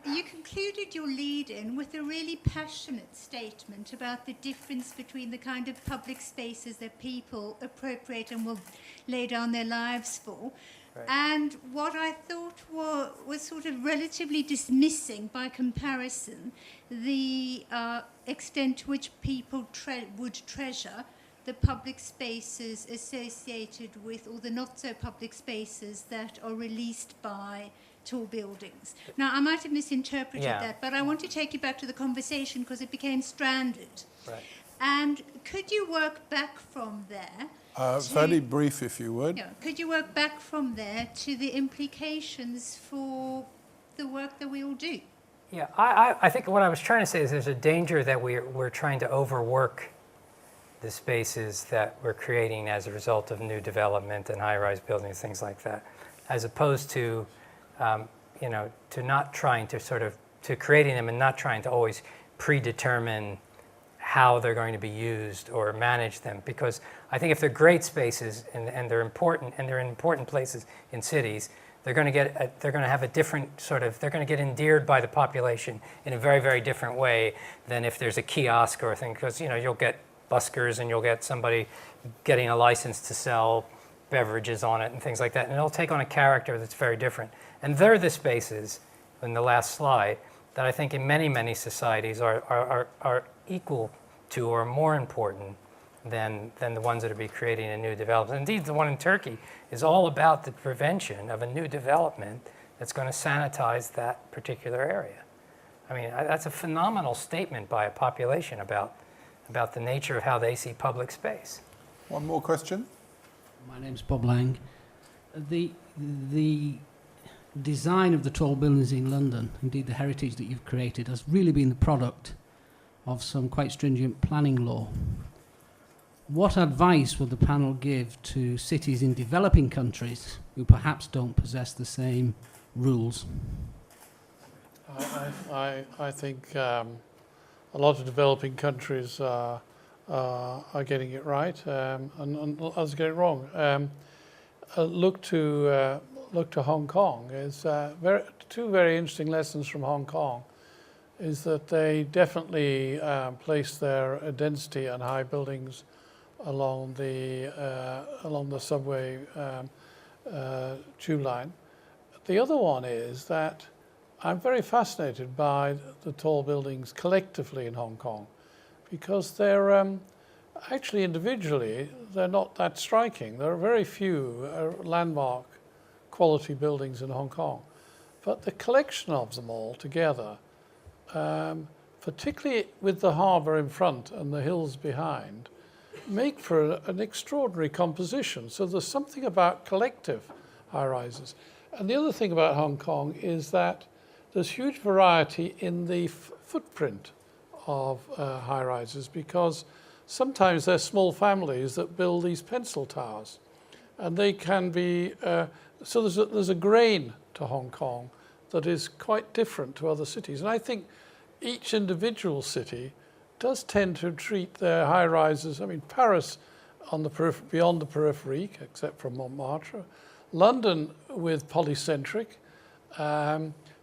You concluded your lead-in with a really passionate statement about the difference between the kind of public spaces that people appropriate and will lay down their lives for, right, and what I thought was sort of relatively dismissing, by comparison, the extent to which people would treasure the public spaces associated with, or the not-so-public spaces that are released by tall buildings. Now, I might have misinterpreted that, but I want to take you back to the conversation because it became stranded. Right. And could you work back from there? Very brief, if you would. Yeah, could you work back from there to the implications for the work that we all do? Yeah, I think what I was trying to say is there's a danger that we're trying to overwork the spaces that we're creating as a result of new development and high-rise buildings, things like that, as opposed to, you know, to not trying to to creating them and not trying to always predetermine how they're going to be used or manage them. Because I think if they're great spaces and they're important and they're in important places in cities, they're going to have a different they're going to get endeared by the population in a very, very different way than if there's a kiosk or a thing, because, you know, you'll get buskers and you'll get somebody getting a license to sell beverages on it and things like that, and it'll take on a character that's very different. And they're the spaces, in the last slide, that I think in many, many societies are equal to or more important than the ones that are be creating a new development. Indeed, the one in Turkey is all about the prevention of a new development that's going to sanitize that particular area. I mean, that's a phenomenal statement by a population about the nature of how they see public space. One more question. My name's Bob Lang. The design of the tall buildings in London, indeed the heritage that you've created, has really been the product of some quite stringent planning law. What advice would the panel give to cities in developing countries who perhaps don't possess the same rules? I think a lot of developing countries are getting it right, and others get it wrong. Look to Hong Kong. Is two very interesting lessons from Hong Kong. Is that they definitely place their density and high buildings along the subway tube line. The other one is that I'm very fascinated by the tall buildings collectively in Hong Kong, because they're actually individually they're not that striking. There are very few landmark quality buildings in Hong Kong, but the collection of them all together, particularly with the harbour in front and the hills behind, make for an extraordinary composition. So there's something about collective high-rises. And the other thing about Hong Kong is that there's huge variety in the footprint of high-rises, because sometimes they're small families that build these pencil towers. And they can be, so there's a grain to Hong Kong that is quite different to other cities. And I think each individual city does tend to treat their high-rises, I mean, Paris on the beyond the periphery, except for Montmartre, London with polycentric,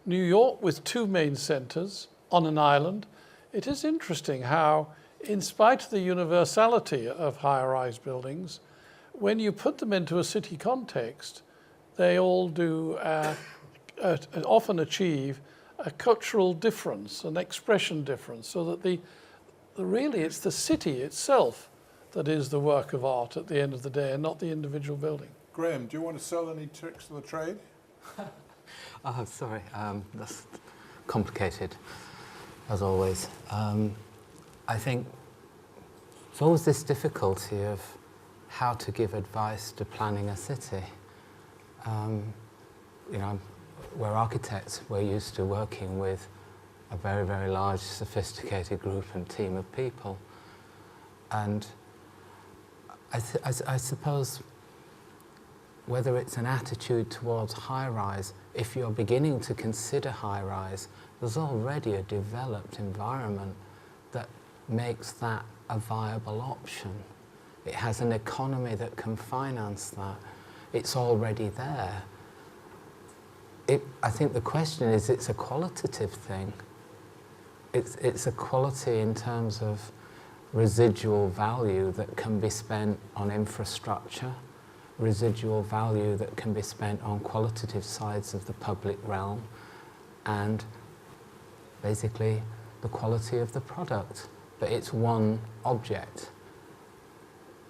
New York with two main centres on an island. It is interesting how, in spite of the universality of high-rise buildings, when you put them into a city context, they all do often achieve a cultural difference, an expression difference, so that really it's the city itself that is the work of art at the end of the day, and not the individual building. Graham, do you want to sell any tricks of the trade? Oh, sorry, that's complicated, as always. I think there's always this difficulty of how to give advice to planning a city. You know, we're architects, we're used to working with a very, very large, sophisticated group and team of people. And I suppose whether it's an attitude towards high-rise, if you're beginning to consider high-rise, there's already a developed environment that makes that a viable option. It has an economy that can finance that. It's already there. I think the question is, it's a qualitative thing. It's a quality in terms of residual value that can be spent on infrastructure, residual value that can be spent on qualitative sides of the public realm, and basically the quality of the product. But it's one object.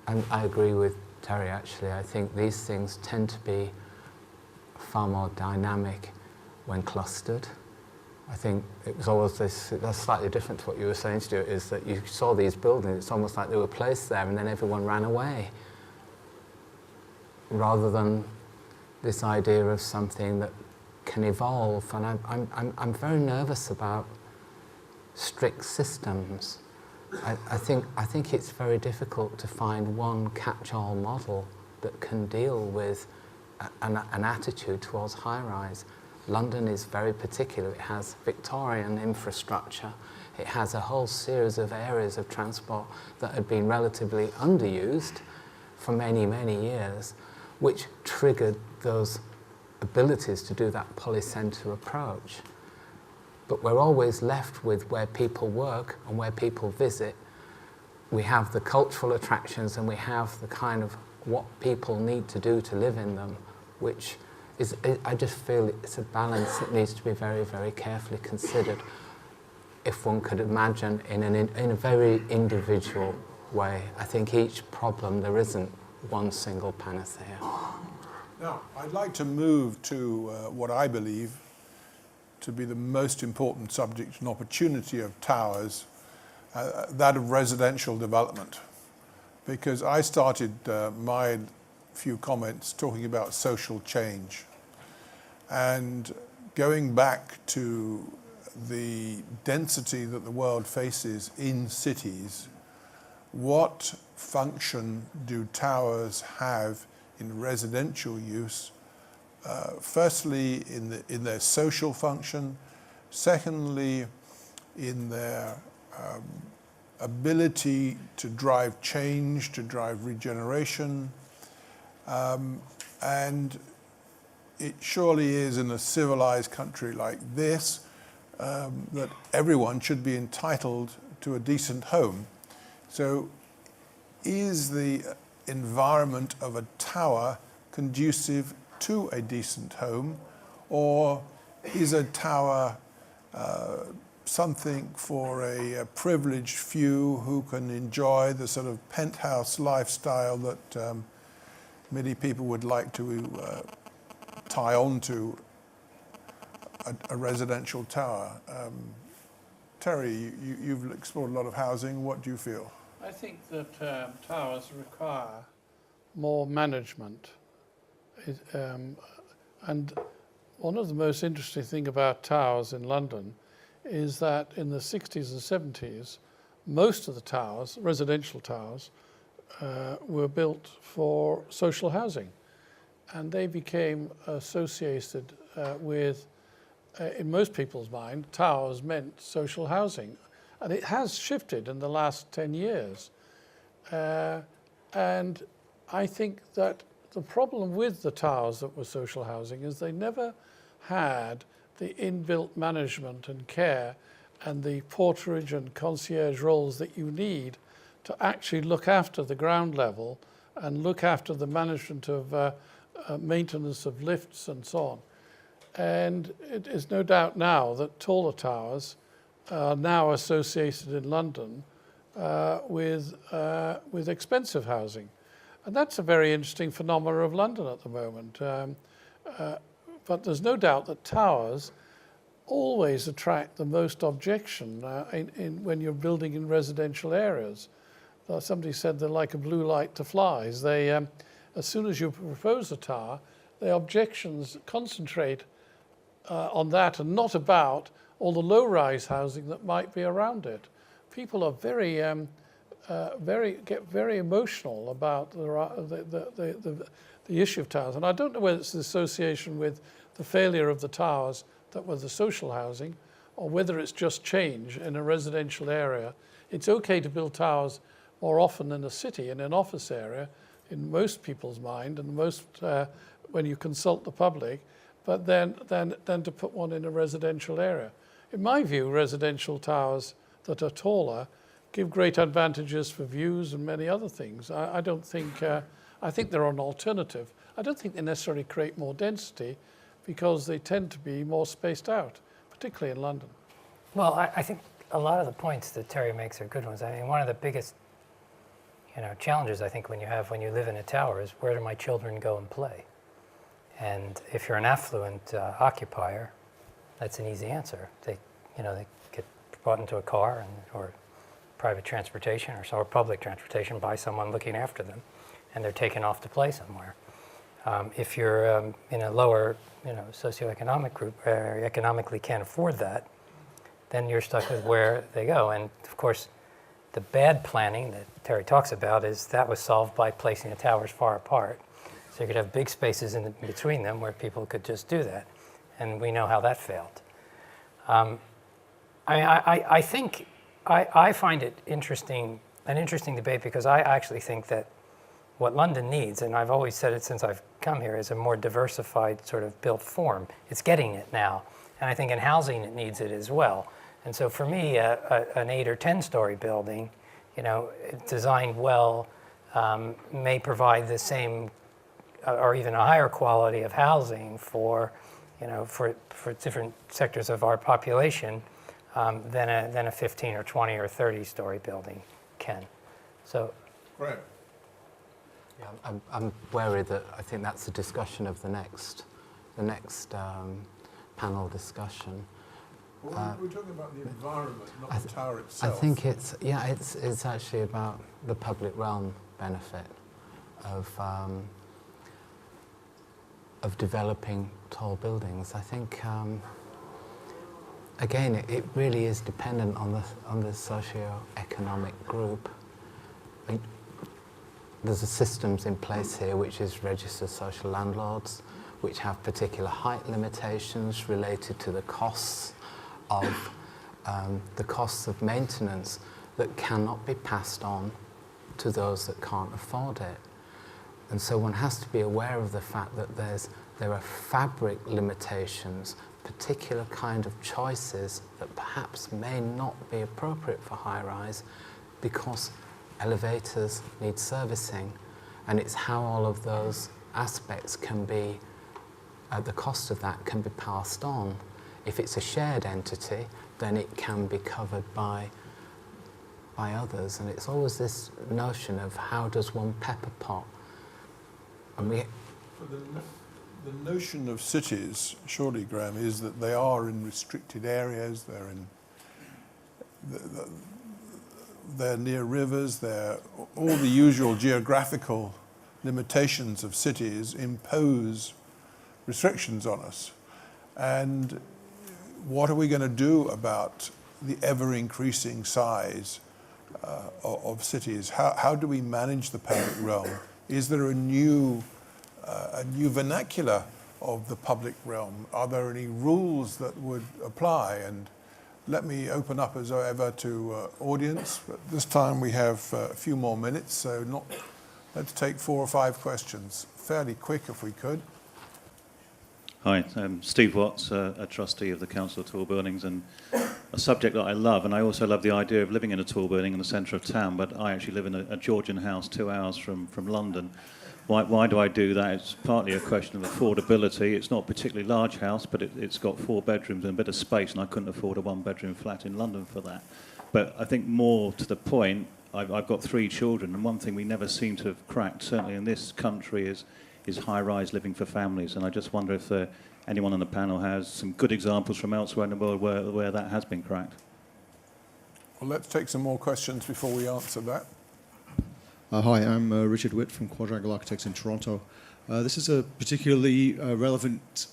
And I agree with Terry, actually. I think these things tend to be far more dynamic when clustered. I think it was always this, that's slightly different to what you were saying, Stuart, is that you saw these buildings, it's almost like they were placed there and then everyone ran away, rather than this idea of something that can evolve. And I'm very nervous about strict systems. I think it's very difficult to find one catch-all model that can deal with an attitude towards high-rise. London is very particular. It has Victorian infrastructure. It has a whole series of areas of transport that had been relatively underused for many, many years, which triggered those abilities to do that polycentre approach. But we're always left with where people work and where people visit. We have the cultural attractions and we have the kind of what people need to do to live in them, which is, I just feel it's a balance that needs to be very, very carefully considered, if one could imagine in a very individual way. I think each problem, there isn't one single panacea. Now, I'd like to move to what I believe to be the most important subject and opportunity of towers, that of residential development. Because I started my few comments talking about social change and going back to the density that the world faces in cities. What function do towers have in residential use? Firstly, in their social function. Secondly, in their ability to drive change, to drive regeneration. And it surely is in a civilized country like this that everyone should be entitled to a decent home. So is the environment of a tower conducive to a decent home, or is a tower something for a privileged few who can enjoy the sort of penthouse lifestyle that many people would like to tie on to a residential tower? Terry, you've explored a lot of housing. What do you feel? I think that towers require more management. And one of the most interesting things about towers in London is that in the 60s and 70s, most of the towers, residential towers, were built for social housing. And they became associated with, in most people's mind, towers meant social housing. And it has shifted in the last 10 years. And I think that the problem with the towers that were social housing is they never had the inbuilt management and care and the porterage and concierge roles that you need to actually look after the ground level and look after the management of maintenance of lifts and so on. And it is no doubt now that taller towers are now associated in London with expensive housing. And that's a very interesting phenomenon of London at the moment. But there's no doubt that towers always attract the most objection when you're building in residential areas. Somebody said they're like a blue light to flies. They, as soon as you propose a tower, the objections concentrate on that and not about all the low-rise housing that might be around it. People are get very emotional about the issue of towers. And I don't know whether it's the association with the failure of the towers that were the social housing, or whether it's just change in a residential area. It's okay to build towers more often in a city, in an office area, in most people's mind, and when you consult the public, but then to put one in a residential area. In my view, residential towers that are taller give great advantages for views and many other things. I don't think, I think they're an alternative. I don't think they necessarily create more density, because they tend to be more spaced out, particularly in London. Well, I think a lot of the points that Terry makes are good ones. I mean, one of the biggest challenges I think when you live in a tower is, where do my children go and play? And if you're an affluent occupier, that's an easy answer. They get brought into a car or private transportation or public transportation by someone looking after them, and they're taken off to play somewhere. If you're in a lower socioeconomic group where you economically can't afford that, then you're stuck with where they go. And of course, the bad planning that Terry talks about that was solved by placing the towers far apart. So you could have big spaces in between them where people could just do that. And we know how that failed. I think I find it an interesting debate, because I actually think that what London needs, and I've always said it since I've come here, is a more diversified sort of built form. It's getting it now. And I think in housing it needs it as well. And so for me, an 8 or 10-story building, designed well, may provide the same or even a higher quality of housing for different sectors of our population than a 15 or 20 or 30-story building can. So. Right. Yeah, I'm wary that I think that's a discussion of the next panel discussion. Well, we're talking about the environment, not the tower I itself. think it's actually about the public realm benefit of developing tall buildings. I think again it really is dependent on the socio-economic group. There's a systems in place here which is registered social landlords, which have particular height limitations related to the costs of maintenance that cannot be passed on to those that can't afford it. And so one has to be aware of the fact that there are fabric limitations, particular kind of choices that perhaps may not be appropriate for high-rise, because elevators need servicing, and it's how all of those aspects can be, the cost of that can be passed on. If it's a shared entity, then it can be covered by others, and it's always this notion of how does one pepper pot. And the notion of cities, surely, Graham, is that they are in restricted areas, they're in they're near rivers, all the usual geographical limitations of cities impose restrictions on us. And what are we going to do about the ever-increasing size of cities? How do we manage the public realm? Is there a new vernacular of the public realm? Are there any rules that would apply? And let me open up as ever to audience. But this time we have a few more minutes, so let's take 4 or 5 questions, fairly quick if we could. Hi, I'm Steve Watts, a trustee of the Council of Tall Buildings, and a subject that I love, and I also love the idea of living in a tall building in the centre of town, but I actually live in a Georgian house 2 hours from London. Why do I do that? It's partly a question of affordability. It's not a particularly large house, but it's got 4 bedrooms and a bit of space, and I couldn't afford a 1-bedroom flat in London for that. But I think more to the point, I've got 3 children, and one thing we never seem to have cracked, certainly in this country, is high-rise living for families. And I just wonder if anyone on the panel has some good examples from elsewhere in the world where that has been cracked. Well, let's take some more questions before we answer that. Hi, I'm Richard Witt from Quadrangle Architects in Toronto. This is a particularly relevant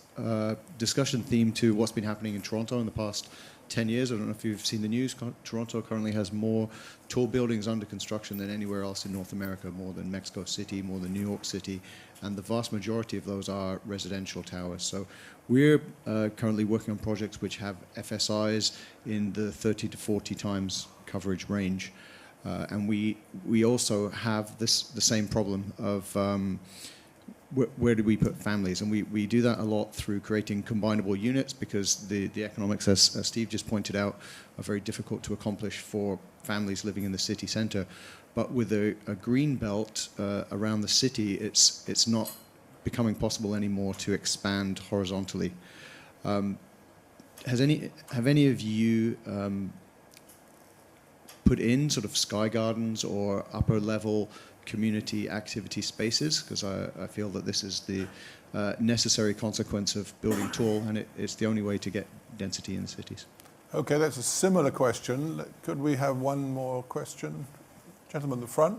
discussion theme to what's been happening in Toronto in the past 10 years. I don't know if you've seen the news. Toronto currently has more tall buildings under construction than anywhere else in North America, more than Mexico City, more than New York City, and the vast majority of those are residential towers. So we're currently working on projects which have FSIs in the 30 to 40 times coverage range. And we also have the same problem of where do we put families? And we do that a lot through creating combinable units, because the economics, as Steve just pointed out, are very difficult to accomplish for families living in the city centre. But with a green belt around the city, it's not becoming possible anymore to expand horizontally. Have any of you put in sort of sky gardens or upper level community activity spaces? Because I feel that this is the necessary consequence of building tall, and it's the only way to get density in the cities. Okay, that's a similar question. Could we have one more question? Gentleman in the front.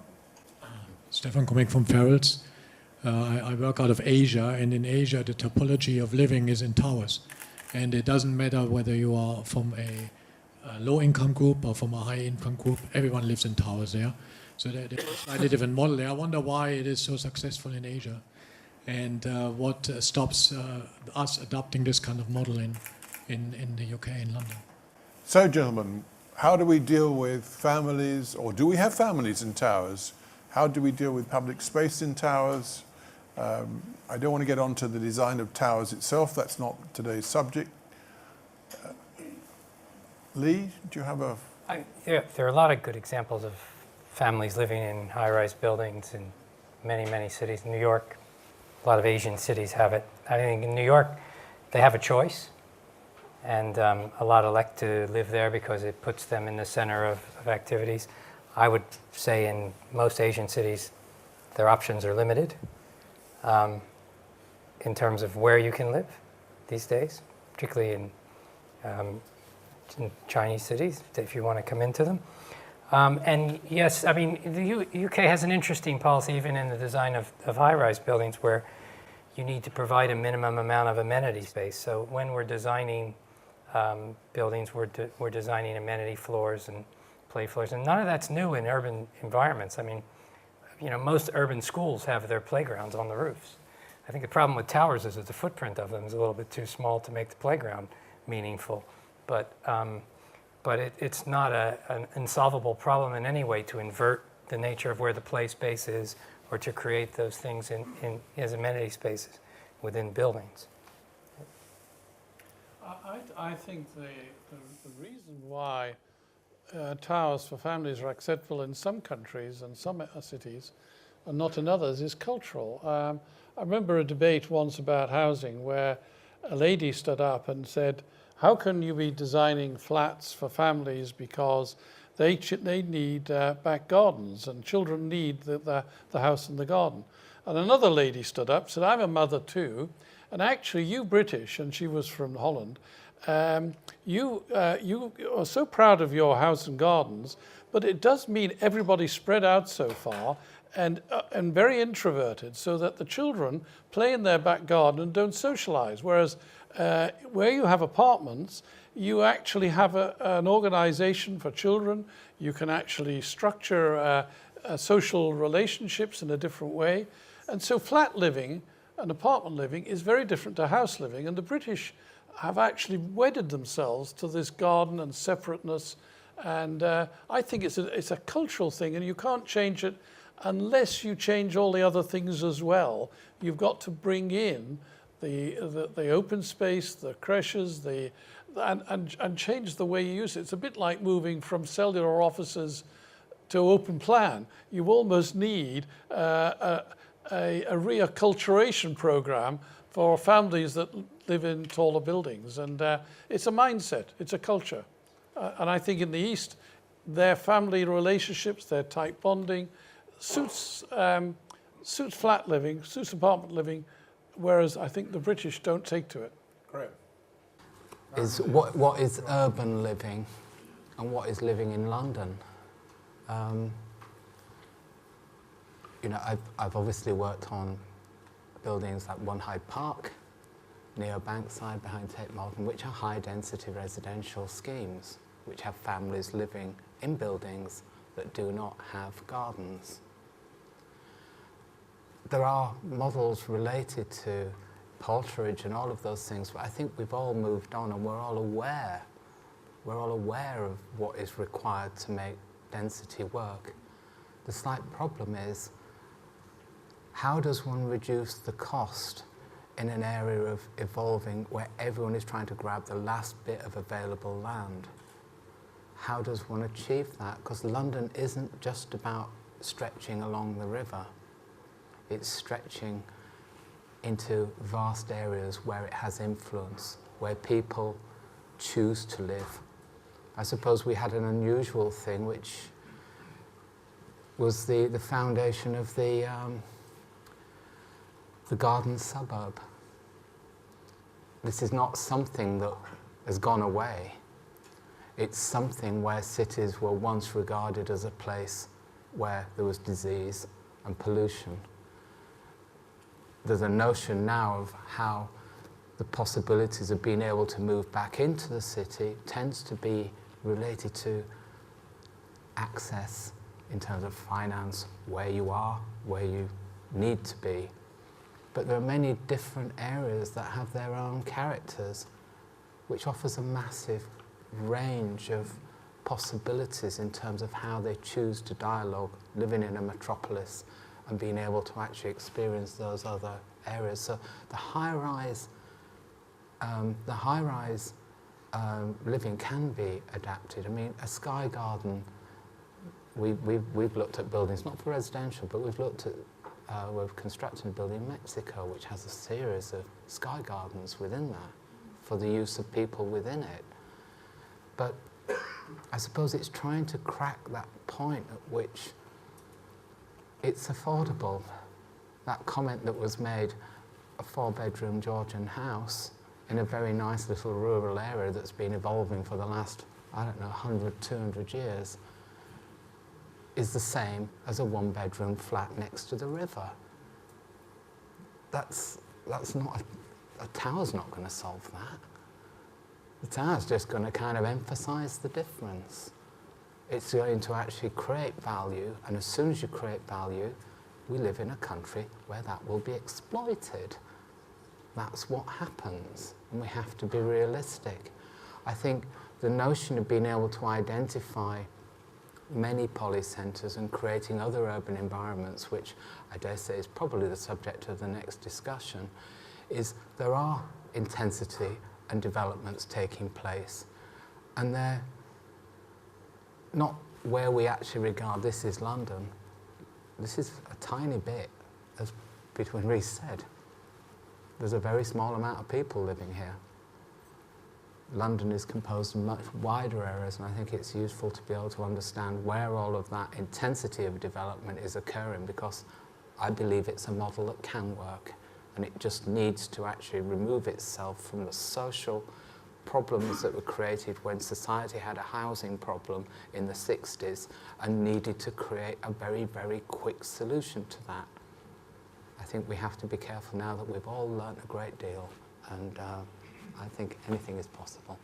Stefan coming from Ferrells. I work out of Asia, and in Asia the topology of living is in towers. And it doesn't matter whether you are from a low-income group or from a high-income group, everyone lives in towers there. So there's a slightly different model there. I wonder why it is so successful in Asia, and what stops us adopting this kind of model in the UK, in London. So, gentlemen, how do we deal with families, or do we have families in towers? How do we deal with public space in towers? I don't want to get onto the design of towers itself. That's not today's subject. Lee, do you have a... There are a lot of good examples of families living in high-rise buildings in many, many cities. New York, a lot of Asian cities have it. I think in New York, they have a choice, and a lot elect to live there because it puts them in the center of activities. I would say in most Asian cities, their options are limited in terms of where you can live these days, particularly in Chinese cities, if you want to come into them. And yes, I mean, the UK has an interesting policy even in the design of high-rise buildings, where you need to provide a minimum amount of amenity space. So when we're designing buildings, we're designing amenity floors and play floors, and none of that's new in urban environments. I mean, you know, most urban schools have their playgrounds on the roofs. I think the problem with towers is that the footprint of them is a little bit too small to make the playground meaningful. But it's not an insolvable problem in any way to invert the nature of where the play space is, or to create those things as amenity spaces within buildings. I think the reason why towers for families are acceptable in some countries and some cities and not in others is cultural. I remember a debate once about housing where a lady stood up and said, how can you be designing flats for families because they need back gardens, and children need the house and the garden? And another lady stood up, said, I'm a mother too, and actually you British, and she was from Holland, you are so proud of your house and gardens, but it does mean everybody's spread out so far and very introverted, so that the children play in their back garden and don't socialize. Whereas where you have apartments, you actually have an organization for children. You can actually structure social relationships in a different way. And so flat living and apartment living is very different to house living. And the British have actually wedded themselves to this garden and separateness. And I think it's a cultural thing, and you can't change it unless you change all the other things as well. You've got to bring in the open space, the creches, and change the way you use it. It's a bit like moving from cellular offices to open plan. You almost need a reacculturation program for families that live in taller buildings. And it's a mindset, it's a culture. And I think in the East, their family relationships, their tight bonding, suits flat living, suits apartment living, whereas I think the British don't take to it. Great. Is what is urban living and what is living in London. You know, I've obviously worked on buildings like One Hyde Park, near Bankside behind Tate Modern, which are high-density residential schemes, which have families living in buildings that do not have gardens. There are models related to poulterage and all of those things, but I think we've all moved on and we're all aware of what is required to make density work. The slight problem is, how does one reduce the cost in an area of evolving where everyone is trying to grab the last bit of available land? How does one achieve that? Because London isn't just about stretching along the river. It's stretching into vast areas where it has influence, where people choose to live. I suppose we had an unusual thing, which was the foundation of the garden suburb. This is not something that has gone away. It's something where cities were once regarded as a place where there was disease and pollution. There's a notion now of how the possibilities of being able to move back into the city tends to be related to access in terms of finance, where you are, where you need to be. But there are many different areas that have their own characters, which offers a massive range of possibilities in terms of how they choose to dialogue, living in a metropolis and being able to actually experience those other areas. So the high-rise living can be adapted. I mean, a sky garden, we've looked at buildings, not for residential, but we've looked at, we're constructing a building in Mexico which has a series of sky gardens within that for the use of people within it. But I suppose it's trying to crack that point at which it's affordable. That comment that was made, a 4-bedroom Georgian house in a very nice little rural area that's been evolving for the last, I don't know, 100, 200 years, is the same as a 1-bedroom flat next to the river. That's not, a tower's not going to solve that. The tower's just going to kind of emphasize the difference. It's going to actually create value, and as soon as you create value, we live in a country where that will be exploited. That's what happens, and we have to be realistic. I think the notion of being able to identify many polycentres and creating other urban environments, which I dare say is probably the subject of the next discussion, is there are intensity and developments taking place, and they're not where we actually regard this is London. This is a tiny bit, as Peter Rees said. There's a very small amount of people living here. London is composed of much wider areas, and I think it's useful to be able to understand where all of that intensity of development is occurring, because I believe it's a model that can work, and it just needs to actually remove itself from the social problems that were created when society had a housing problem in the 60s and needed to create a very, very quick solution to that. I think we have to be careful now that we've all learnt a great deal, and I think anything is possible.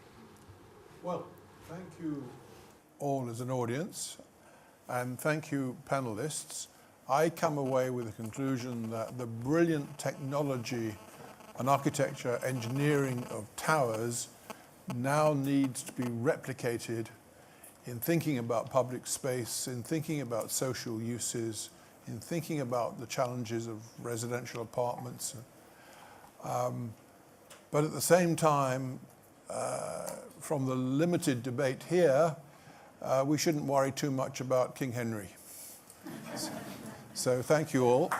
Well, thank you all as an audience, and thank you panelists. I come away with the conclusion that the brilliant technology and architecture engineering of towers now needs to be replicated in thinking about public space, in thinking about social uses, in thinking about the challenges of residential apartments. But at the same time, from the limited debate here, we shouldn't worry too much about King Henry. So thank you all.